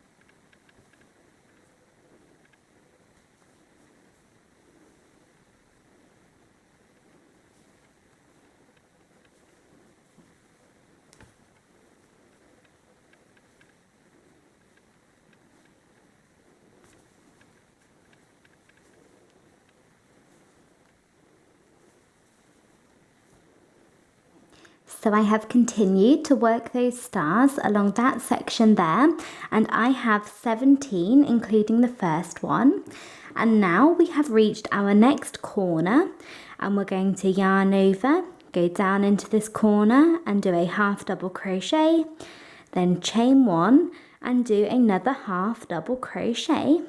So I have continued to work those stars along that section there, and I have 17 including the first one. And now we have reached our next corner, and we're going to yarn over, go down into this corner and do a half double crochet, then chain one and do another half double crochet.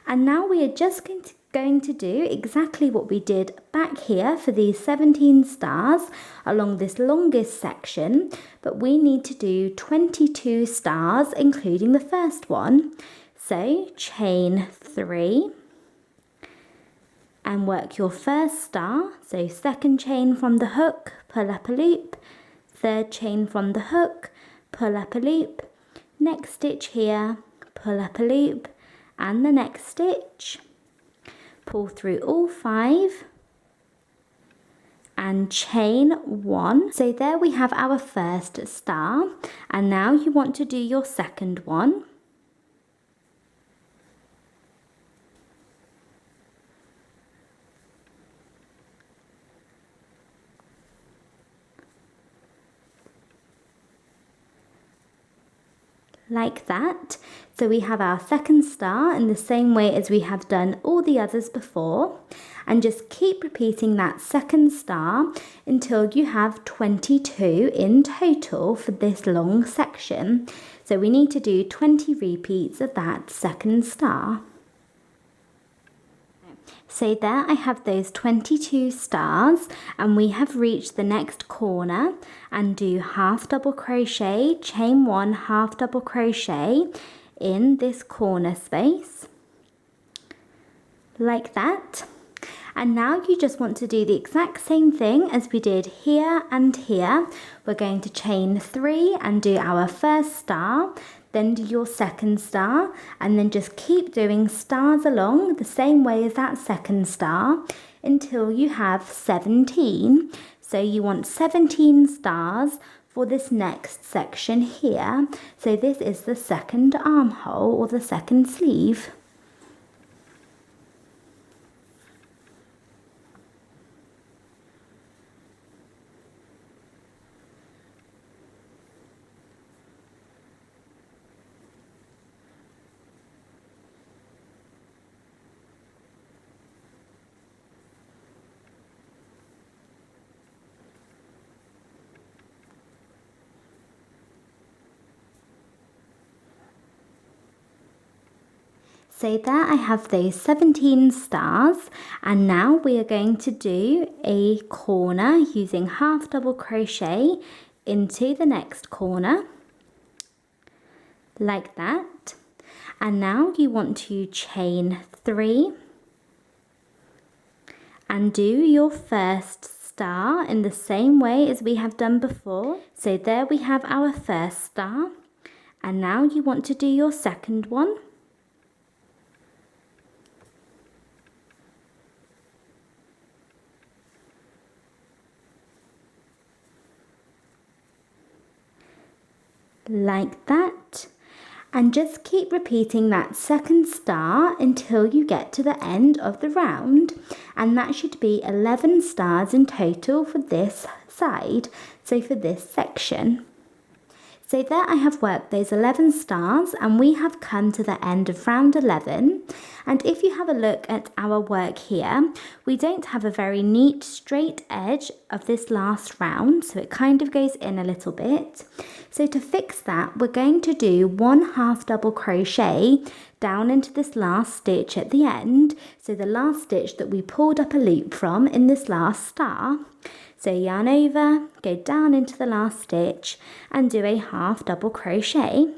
And now we are just going to do exactly what we did back here for these 17 stars along this longest section, but we need to do 22 stars including the first one. So chain 3 and work your first star. So second chain from the hook, pull up a loop, third chain from the hook, pull up a loop, next stitch here, pull up a loop, and the next stitch. Pull through all 5 and chain 1. So there we have our first star, and now you want to do your second one. Like that. So we have our second star in the same way as we have done all the others before, and just keep repeating that second star until you have 22 in total for this long section. So we need to do 20 repeats of that second star. So there I have those 22 stars, and we have reached the next corner, and do half double crochet, chain 1, half double crochet in this corner space like that. And now you just want to do the exact same thing as we did here and here. We're going to chain 3 and do our first star, then do your second star, and then just keep doing stars along the same way as that second star until you have 17. So you want 17 stars for this next section here. So this is the second armhole or the second sleeve. So there I have those 17 stars, and now we are going to do a corner using half double crochet into the next corner like that. And now you want to chain 3 and do your first star in the same way as we have done before. So there we have our first star, and now you want to do your second one. Like that, and just keep repeating that second star until you get to the end of the round, and that should be 11 stars in total for this side, so for this section. So there I have worked those 11 stars and we have come to the end of round 11. And if you have a look at our work here, we don't have a very neat straight edge of this last round, so it kind of goes in a little bit. So to fix that, we're going to do 1/2 double crochet down into this last stitch at the end, so the last stitch that we pulled up a loop from in this last star. So yarn over, go down into the last stitch and do a 1/2 double crochet,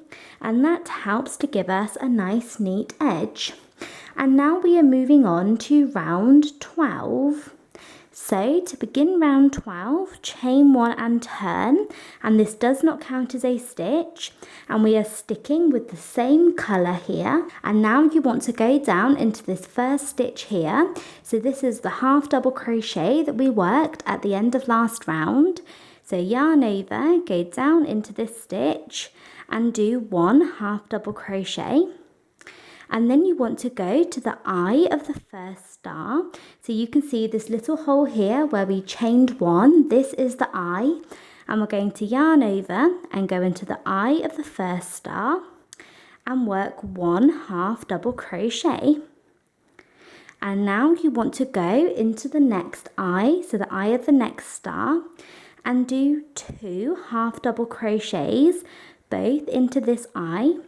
and that helps to give us a nice neat edge. And now we are moving on to round 12. So to begin round 12, chain 1 and turn, and this does not count as a stitch, and we are sticking with the same colour here. And now you want to go down into this first stitch here, so this is the 1/2 double crochet that we worked at the end of last round. So yarn over, go down into this stitch and do 1/2 double crochet. And then you want to go to the eye of the first star. So you can see this little hole here where we chained 1. This is the eye. And we're going to yarn over and go into the eye of the first star and work 1/2 double crochet. And now you want to go into the next eye, so the eye of the next star, and do 2 1/2 double crochets both into this eye,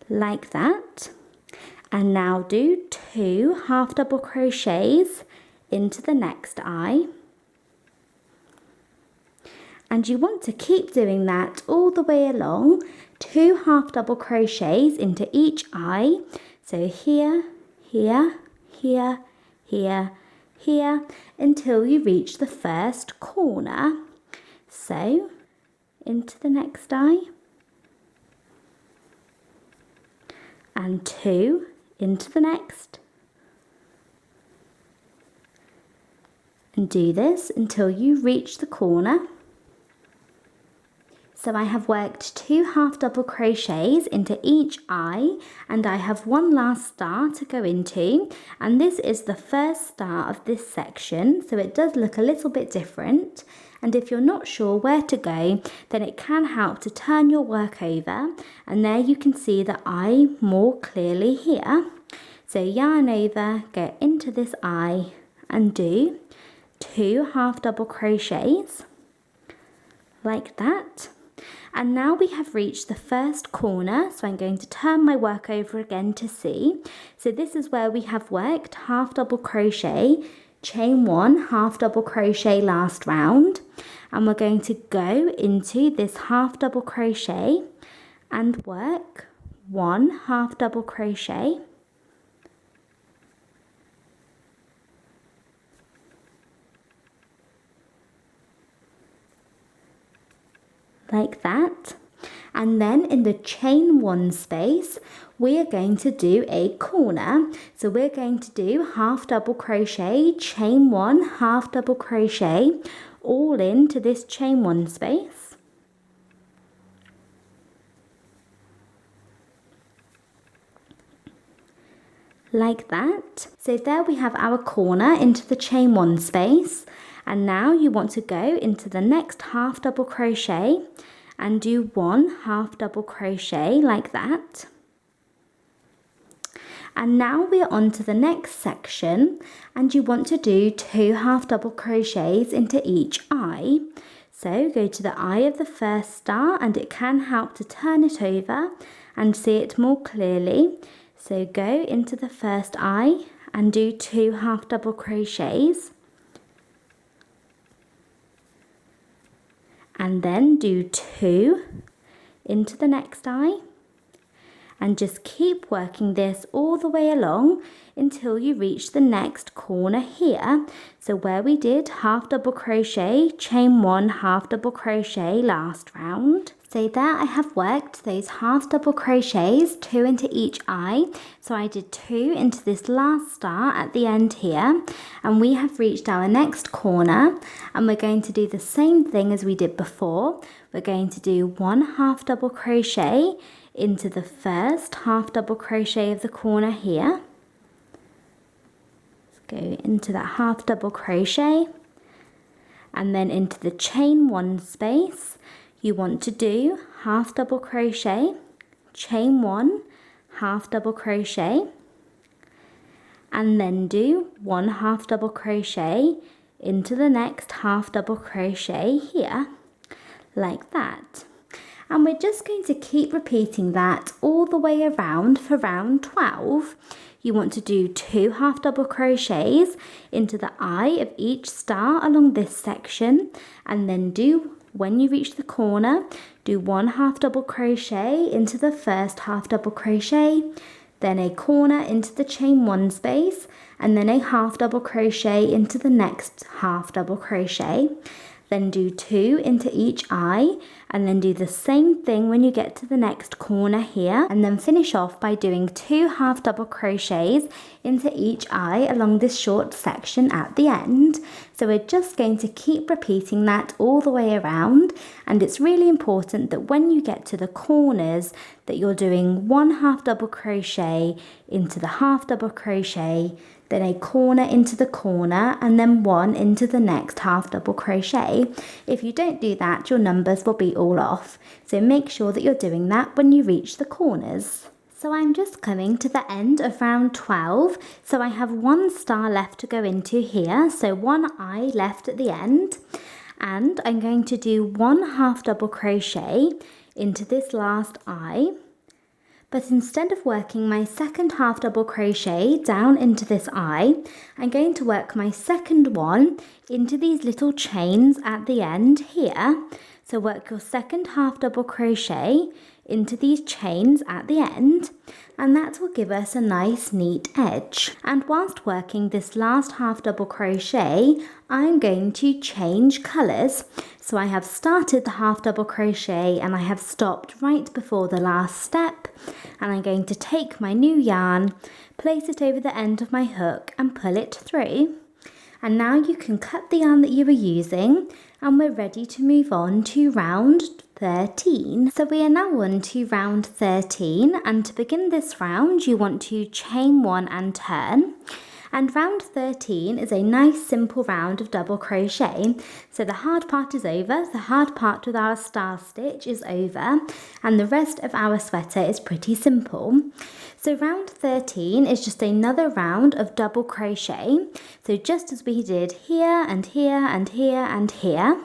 like that. And now do 2 1/2 double crochets into the next eye, and you want to keep doing that all the way along, 2 1/2 double crochets into each eye. So here, here, here, here, here, until you reach the first corner. So into the next eye, and 2 into the next, and do this until you reach the corner. So I have worked 2 1/2 double crochets into each eye, and I have one last star to go into, and this is the first star of this section, so it does look a little bit different. And if you're not sure where to go, then it can help to turn your work over, and there you can see the eye more clearly here. So yarn over, go into this eye and do 2 1/2 double crochets, like that. And now we have reached the first corner, so I'm going to turn my work over again to see. So this is where we have worked 1/2 double crochet, chain 1 1/2 double crochet last round, and we're going to go into this 1/2 double crochet and work 1 1/2 double crochet, like that. And then in the chain 1 space, we are going to do a corner. So we're going to do 1/2 double crochet, chain 1 1/2 double crochet, all into this chain 1 space. Like that. So there we have our corner into the chain 1 space. And now you want to go into the next 1/2 double crochet and do 1 1/2 double crochet, like that. And now we're on to the next section, and you want to do 2 1/2 double crochets into each eye. So go to the eye of the first star, and it can help to turn it over and see it more clearly. So go into the first eye and do 2 1/2 double crochets, and then do 2 into the next eye, and just keep working this all the way along until you reach the next corner here. So where we did 1/2 double crochet, chain 1 1/2 double crochet last round. So there I have worked those 1/2 double crochets, 2 into each eye. So I did 2 into this last star at the end here, and we have reached our next corner, and we're going to do the same thing as we did before. We're going to do 1 1/2 double crochet into the first 1/2 double crochet of the corner here. Let's go into that 1/2 double crochet, and then into the chain 1 space, you want to do half double crochet, chain 1, half double crochet, and then do 1 half double crochet into the next half double crochet here, like that. And we're just going to keep repeating that all the way around for round 12. You want to do 2 half double crochets into the eye of each star along this section, and then when you reach the corner, do 1 half double crochet into the first half double crochet, then a corner into the chain 1 space, and then a half double crochet into the next half double crochet. Then do 2 into each eye, and then do the same thing when you get to the next corner here, and then finish off by doing 2 half double crochets into each eye along this short section at the end. So we're just going to keep repeating that all the way around, and it's really important that when you get to the corners that you're doing 1 half double crochet into the half double crochet, then a corner into the corner, and then 1 into the next half double crochet. If you don't do that, your numbers will be all off. So make sure that you're doing that when you reach the corners. So I'm just coming to the end of round 12. So I have 1 star left to go into here. So 1 eye left at the end. And I'm going to do 1 half double crochet into this last eye. But instead of working my second half double crochet down into this eye, I'm going to work my second one into these little chains at the end here. So work your second half double crochet into these chains at the end, and that will give us a nice neat edge. And whilst working this last half double crochet, I'm going to change colours. So I have started the half double crochet and I have stopped right before the last step, and I'm going to take my new yarn, place it over the end of my hook and pull it through. And now you can cut the yarn that you were using, and we're ready to move on to round 13. So we are now on to round 13, and to begin this round you want to chain 1 and turn. And round 13 is a nice simple round of double crochet. So the hard part is over, the hard part with our star stitch is over, and the rest of our sweater is pretty simple. So round 13 is just another round of double crochet. So just as we did here and here and here and here.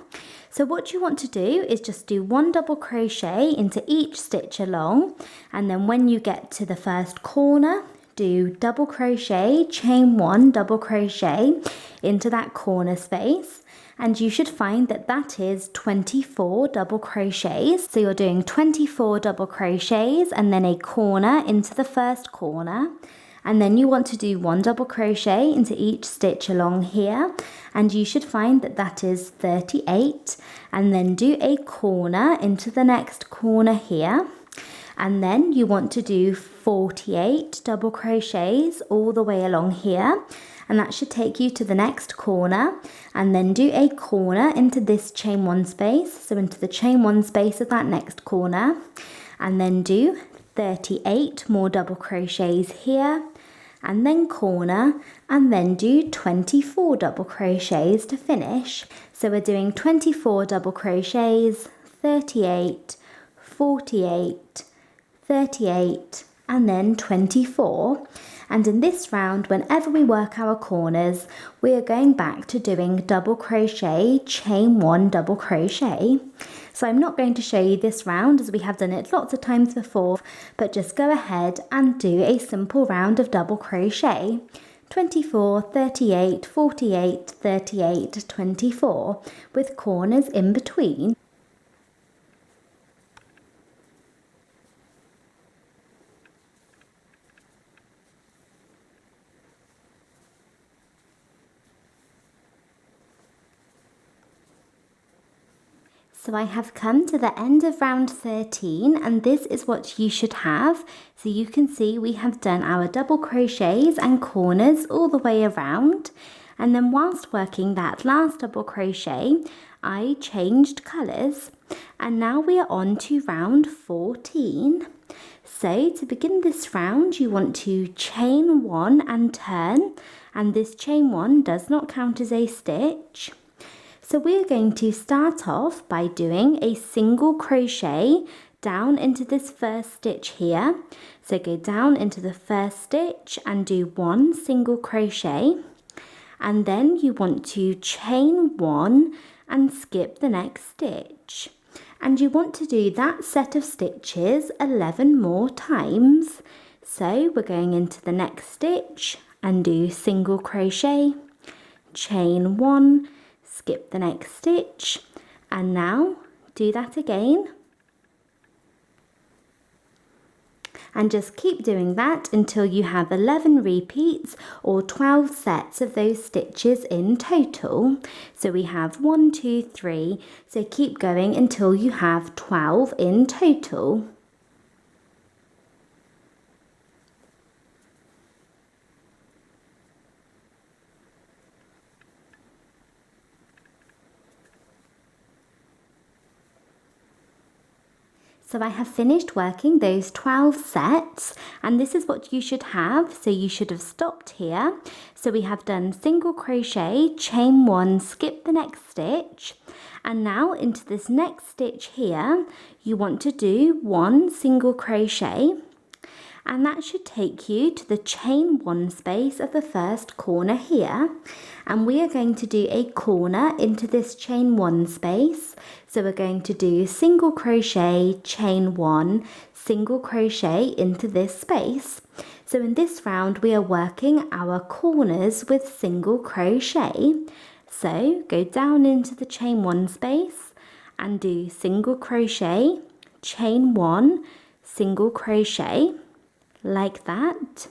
So what you want to do is just do 1 double crochet into each stitch along, and then when you get to the first corner, do double crochet, chain 1 double crochet into that corner space, and you should find that that is 24 double crochets. So you're doing 24 double crochets and then a corner into the first corner, and then you want to do 1 double crochet into each stitch along here, and you should find that that is 38, and then do a corner into the next corner here. And then you want to do 48 double crochets all the way along here, and that should take you to the next corner, and then do a corner into this chain 1 space, so into the chain 1 space of that next corner, and then do 38 more double crochets here, and then corner, and then do 24 double crochets to finish. So we're doing 24 double crochets, 38, 48, 38, and then 24. And in this round, whenever we work our corners, we are going back to doing double crochet, chain 1 double crochet. So I'm not going to show you this round as we have done it lots of times before, but just go ahead and do a simple round of double crochet. 24, 38, 48, 38, 24, with corners in between. So I have come to the end of round 13, and this is what you should have. So you can see we have done our double crochets and corners all the way around. And then whilst working that last double crochet, I changed colours. And now we are on to round 14. So to begin this round, you want to chain 1 and turn. And this chain 1 does not count as a stitch. So we're going to start off by doing a single crochet down into this first stitch here. So go down into the first stitch and do 1 single crochet, and then you want to chain 1 and skip the next stitch. And you want to do that set of stitches 11 more times. So we're going into the next stitch and do single crochet, chain 1, skip the next stitch, and now do that again. And just keep doing that until you have 11 repeats or 12 sets of those stitches in total. So we have 1, 2, 3, so keep going until you have 12 in total. So I have finished working those 12 sets, and this is what you should have. So you should have stopped here. So we have done single crochet, chain 1, skip the next stitch, and now into this next stitch here, you want to do 1 single crochet, and that should take you to the chain 1 space of the first corner here. And we are going to do a corner into this chain 1 space. So we're going to do single crochet, chain 1, single crochet into this space. So in this round we are working our corners with single crochet. So go down into the chain 1 space and do single crochet, chain 1, single crochet, like that.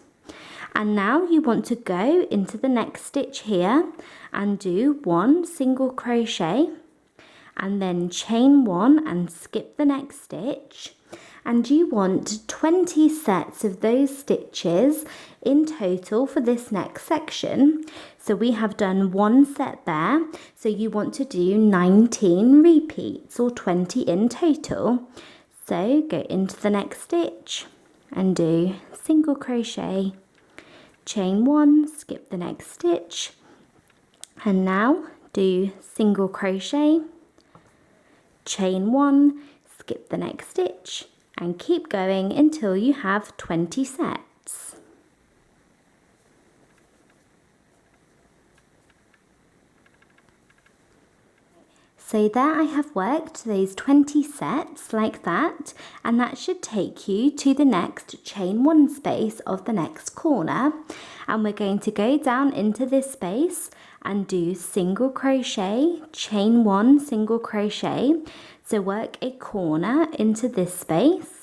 And now you want to go into the next stitch here and do 1 single crochet, and then chain 1 and skip the next stitch. And you want 20 sets of those stitches in total for this next section. So we have done 1 set there, so you want to do 19 repeats or 20 in total. So go into the next stitch and do single crochet, chain 1, skip the next stitch, and now do single crochet, chain 1, skip the next stitch, and keep going until you have 20 sets. So there I have worked those 20 sets like that, and that should take you to the next chain 1 space of the next corner. And we're going to go down into this space and do single crochet, chain 1, single crochet. So work a corner into this space.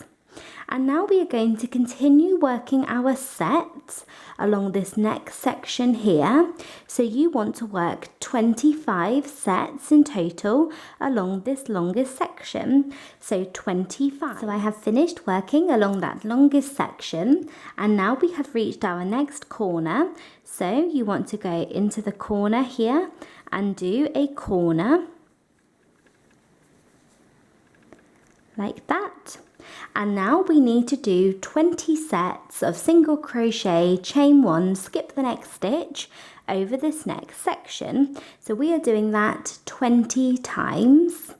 And now we are going to continue working our sets along this next section here. So you want to work 25 sets in total along this longest section. So 25. So I have finished working along that longest section, and now we have reached our next corner. So you want to go into the corner here and do a corner like that. And now we need to do 20 sets of single crochet, chain 1, skip the next stitch over this next section. So we are doing that 20 times.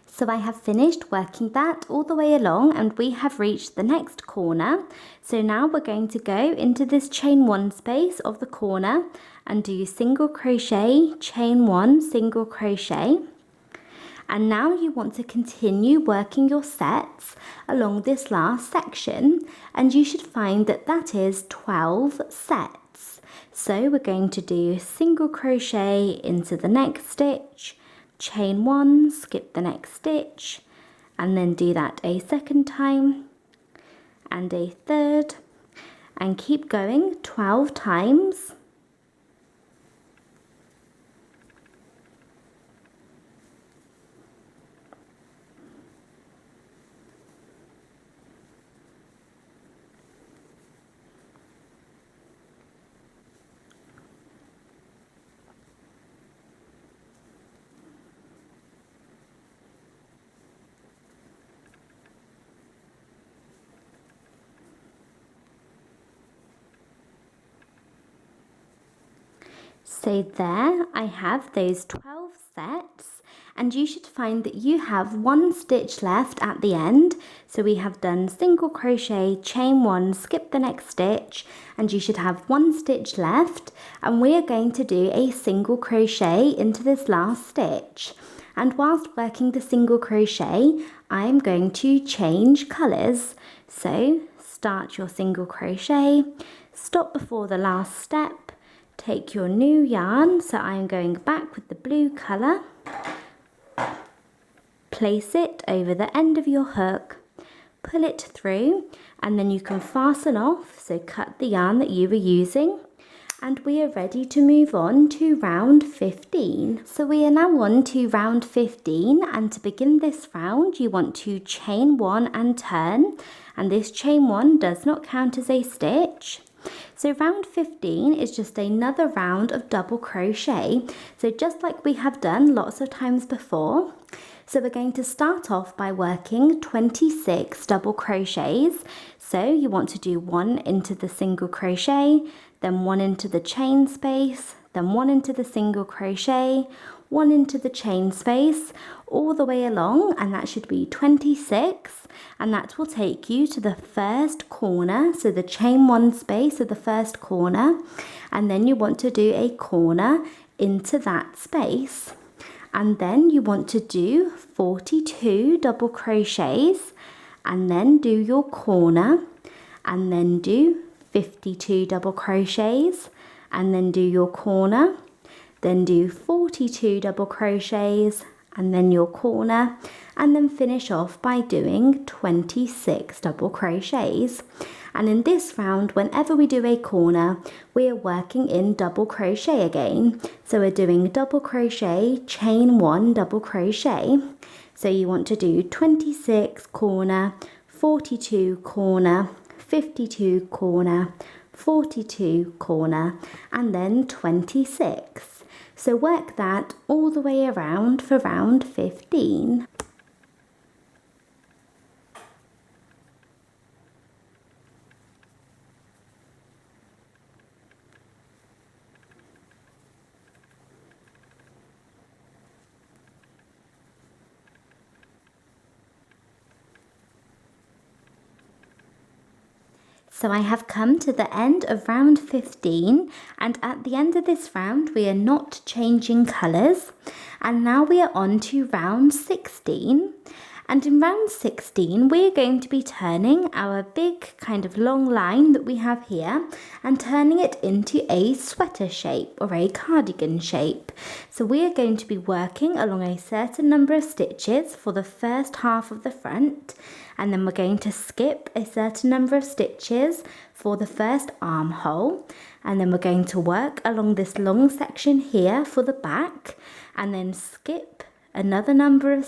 So I have finished working that all the way along, and we have reached the next corner. So now we're going to go into this chain 1 space of the corner and do single crochet, chain 1, single crochet. And now you want to continue working your sets along this last section, and you should find that that is 12 sets. So we're going to do single crochet into the next stitch, chain 1, skip the next stitch, and then do that a second time and a third, and keep going 12 times. So there I have those 12 sets, and you should find that you have one stitch left at the end. So we have done single crochet, chain one, skip the next stitch, and you should have one stitch left, and we are going to do a single crochet into this last stitch. And whilst working the single crochet, I'm going to change colours. So start your single crochet, stop before the last step, take your new yarn, so I'm going back with the blue colour, place it over the end of your hook, pull it through, and then you can fasten off, so cut the yarn that you were using, and we are ready to move on to round 15. So we are now on to round 15, and to begin this round you want to chain one and turn, and this chain one does not count as a stitch. So round 15 is just another round of double crochet, so just like we have done lots of times before. So we're going to start off by working 26 double crochets. So you want to do one into the single crochet, then one into the chain space, then one into the single crochet, one into the chain space, all the way along, and that should be 26, and that will take you to the first corner, so the chain one space of the first corner, and then you want to do a corner into that space, and then you want to do 42 double crochets, and then do your corner, and then do 52 double crochets, and then do your corner, then do 42 double crochets, and then your corner, and then finish off by doing 26 double crochets. And in this round, whenever we do a corner, we are working in double crochet again. So we're doing double crochet, chain one, double crochet. So you want to do 26 corner, 42 corner, 52 corner, 42 corner, and then 26. So work that all the way around for round 15. So I have come to the end of round 15, and at the end of this round we are not changing colours, and now we are on to round 16. And in round 16 we are going to be turning our big kind of long line that we have here and turning it into a sweater shape or a cardigan shape. So we are going to be working along a certain number of stitches for the first half of the front, and then we're going to skip a certain number of stitches for the first armhole, and then we're going to work along this long section here for the back, and then skip another number of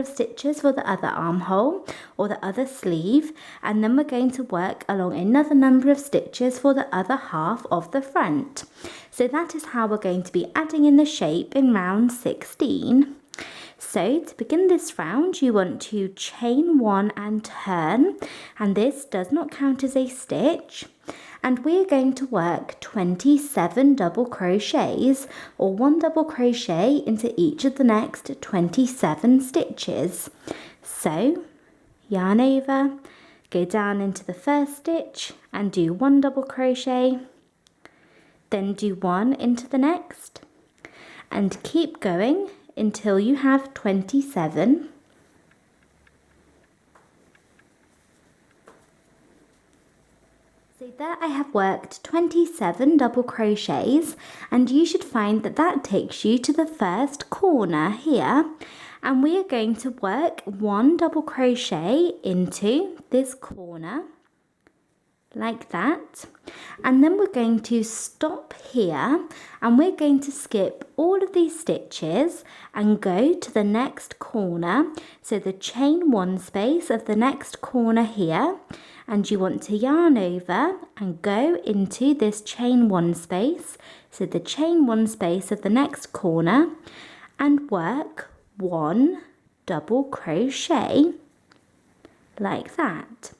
stitches for the other armhole or the other sleeve, and then we're going to work along another number of stitches for the other half of the front. So that is how we're going to be adding in the shape in round 16. So to begin this round you want to chain one and turn, and this does not count as a stitch, and we're going to work 27 double crochets or one double crochet into each of the next 27 stitches. So yarn over, go down into the first stitch and do one double crochet, then do one into the next, and keep going until you have 27. So there I have worked 27 double crochets, and you should find that that takes you to the first corner here, and we are going to work one double crochet into this corner like that, and then we're going to stop here and we're going to skip all of these stitches and go to the next corner, so the chain one space of the next corner here, and you want to yarn over and go into this chain one space, so the chain one space of the next corner, and work one double crochet like that.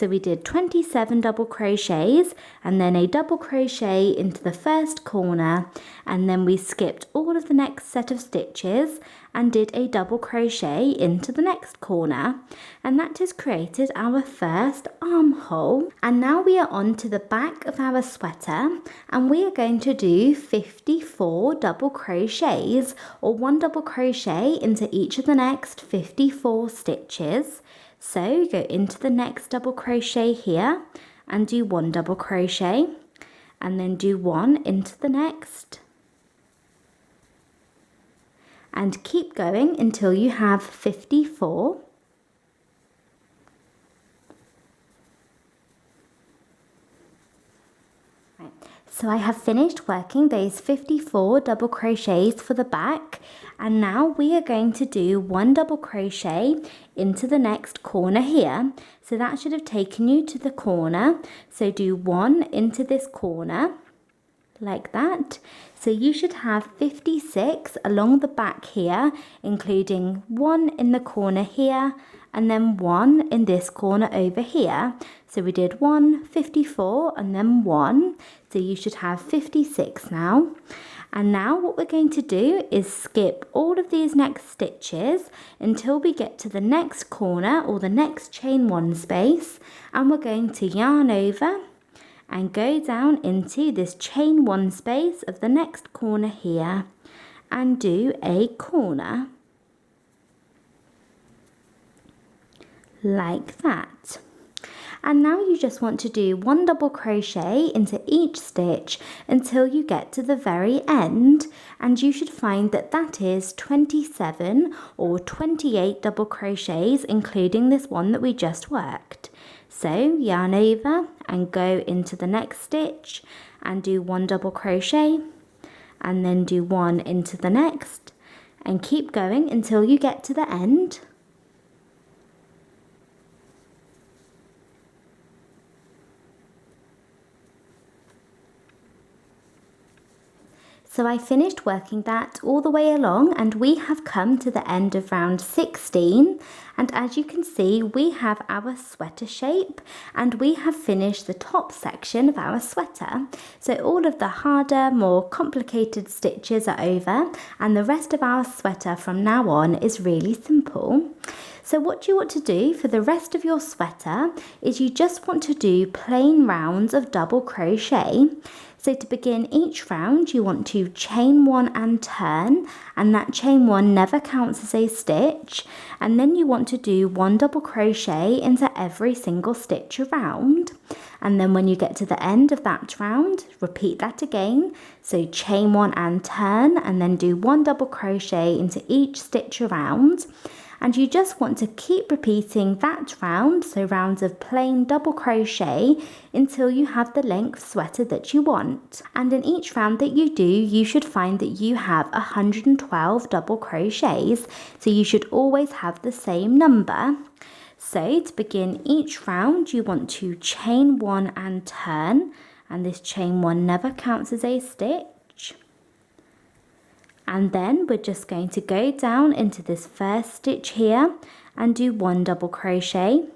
So we did 27 double crochets and then a double crochet into the first corner, and then we skipped all of the next set of stitches and did a double crochet into the next corner, and that has created our first armhole. And now we are on to the back of our sweater, and we are going to do 54 double crochets, or 1 double crochet into each of the next 54 stitches. So go into the next double crochet here and do 1 double crochet, and then do 1 into the next, and keep going until you have 54. Right. So I have finished working those 54 double crochets for the back, and now we are going to do 1 double crochet into the next corner here. So that should have taken you to the corner. So do 1 into this corner like that. So you should have 56 along the back here, including 1 in the corner here and then 1 in this corner over here. So we did 1, 54 and then 1. So you should have 56 now. And now what we're going to do is skip all of these next stitches until we get to the next corner or the next chain 1 space, and we're going to yarn over and go down into this chain 1 space of the next corner here and do a corner like that. And now you just want to do 1 double crochet into each stitch until you get to the very end, and you should find that that is 27 or 28 double crochets, including this one that we just worked. So yarn over and go into the next stitch and do 1 double crochet, and then do 1 into the next, and keep going until you get to the end. So I finished working that all the way along, and we have come to the end of round 16, and as you can see we have our sweater shape, and we have finished the top section of our sweater. So all of the harder, more complicated stitches are over, and the rest of our sweater from now on is really simple. So what you want to do for the rest of your sweater is you just want to do plain rounds of double crochet. So to begin each round you want to chain 1 and turn, and that chain 1 never counts as a stitch, and then you want to do 1 double crochet into every single stitch around, and then when you get to the end of that round repeat that again. So chain 1 and turn, and then do 1 double crochet into each stitch around. And you just want to keep repeating that round, so rounds of plain double crochet, until you have the length sweater that you want. And in each round that you do, you should find that you have 112 double crochets, so you should always have the same number. So to begin each round you want to chain 1 and turn, and this chain 1 never counts as a stitch. And then we're just going to go down into this first stitch here and do 1 double crochet,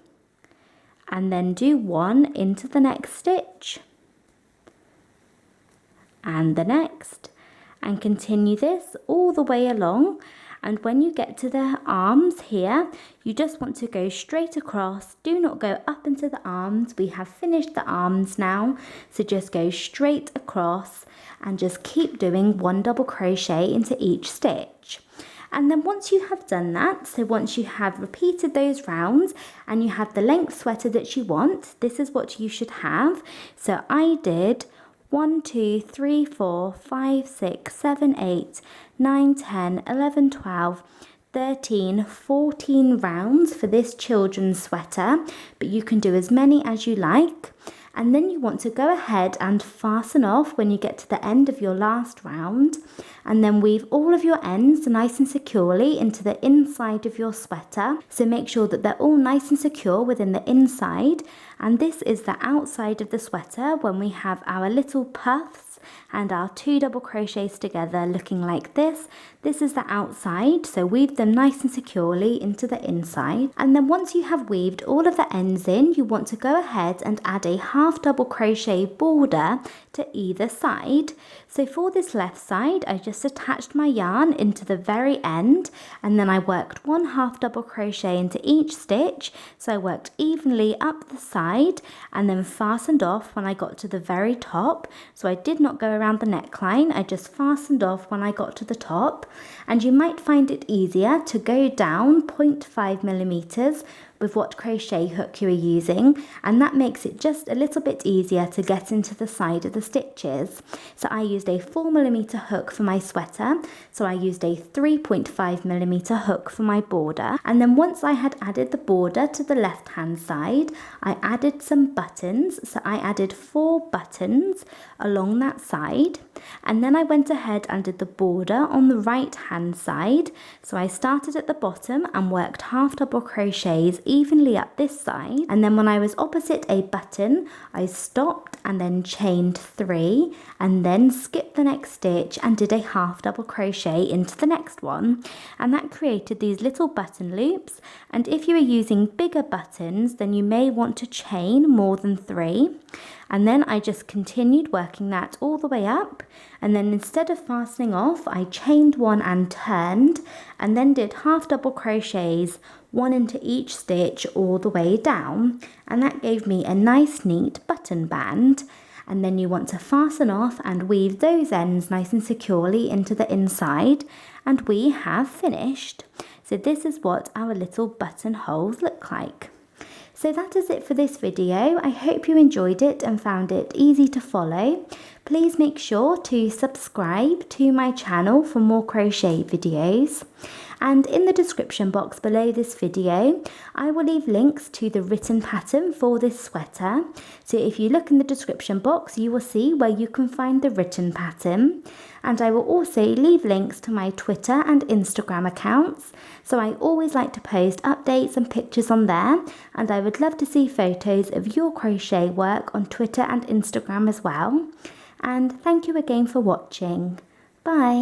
and then do 1 into the next stitch and the next, and continue this all the way along. And when you get to the arms here, you just want to go straight across. Do not go up into the arms. We have finished the arms now, so just go straight across and just keep doing 1 double crochet into each stitch. And then once you have done that, so once you have repeated those rounds and you have the length sweater that you want, this is what you should have. So I did 1, 2, 3, 4, 5, 6, 7, 8, 9, 10, 11, 12, 13, 14 rounds for this children's sweater, but you can do as many as you like. And then you want to go ahead and fasten off when you get to the end of your last round. and then weave all of your ends nice and securely into the inside of your sweater. So make sure that they're all nice and secure within the inside, and this is the outside of the sweater when we have our little puffs and our 2 double crochets together looking like this. This is the outside, so weave them nice and securely into the inside. And then once you have weaved all of the ends in, you want to go ahead and add a half double crochet border to either side. So for this left side, I just attached my yarn into the very end, and then I worked 1 half double crochet into each stitch. So I worked evenly up the side and then fastened off when I got to the very top. So I did not go around the neckline, I just fastened off when I got to the top. And you might find it easier to go down 0.5 millimeters with what crochet hook you are using, and that makes it just a little bit easier to get into the side of the stitches. So I used a 4mm hook for my sweater, so I used a 3.5mm hook for my border, and then once I had added the border to the left hand side, I added some buttons. So I added 4 buttons along that side, and then I went ahead and did the border on the right hand side. So I started at the bottom and worked half double crochets evenly up this side, and then when I was opposite a button, I stopped and then chained 3 and then skipped the next stitch and did a half double crochet into the next one, and that created these little button loops. And if you are using bigger buttons, then you may want to chain more than 3. And then I just continued working that all the way up, and then instead of fastening off, I chained 1 and turned, and then did half double crochets, 1 into each stitch all the way down, and that gave me a nice neat button band. And then you want to fasten off and weave those ends nice and securely into the inside, and we have finished. So this is what our little buttonholes look like. So that is it for this video. I hope you enjoyed it and found it easy to follow. Please make sure to subscribe to my channel for more crochet videos. And in the description box below this video, I will leave links to the written pattern for this sweater. So if you look in the description box, you will see where you can find the written pattern. And I will also leave links to my Twitter and Instagram accounts. So I always like to post updates and pictures on there, and I would love to see photos of your crochet work on Twitter and Instagram as well. And thank you again for watching. Bye.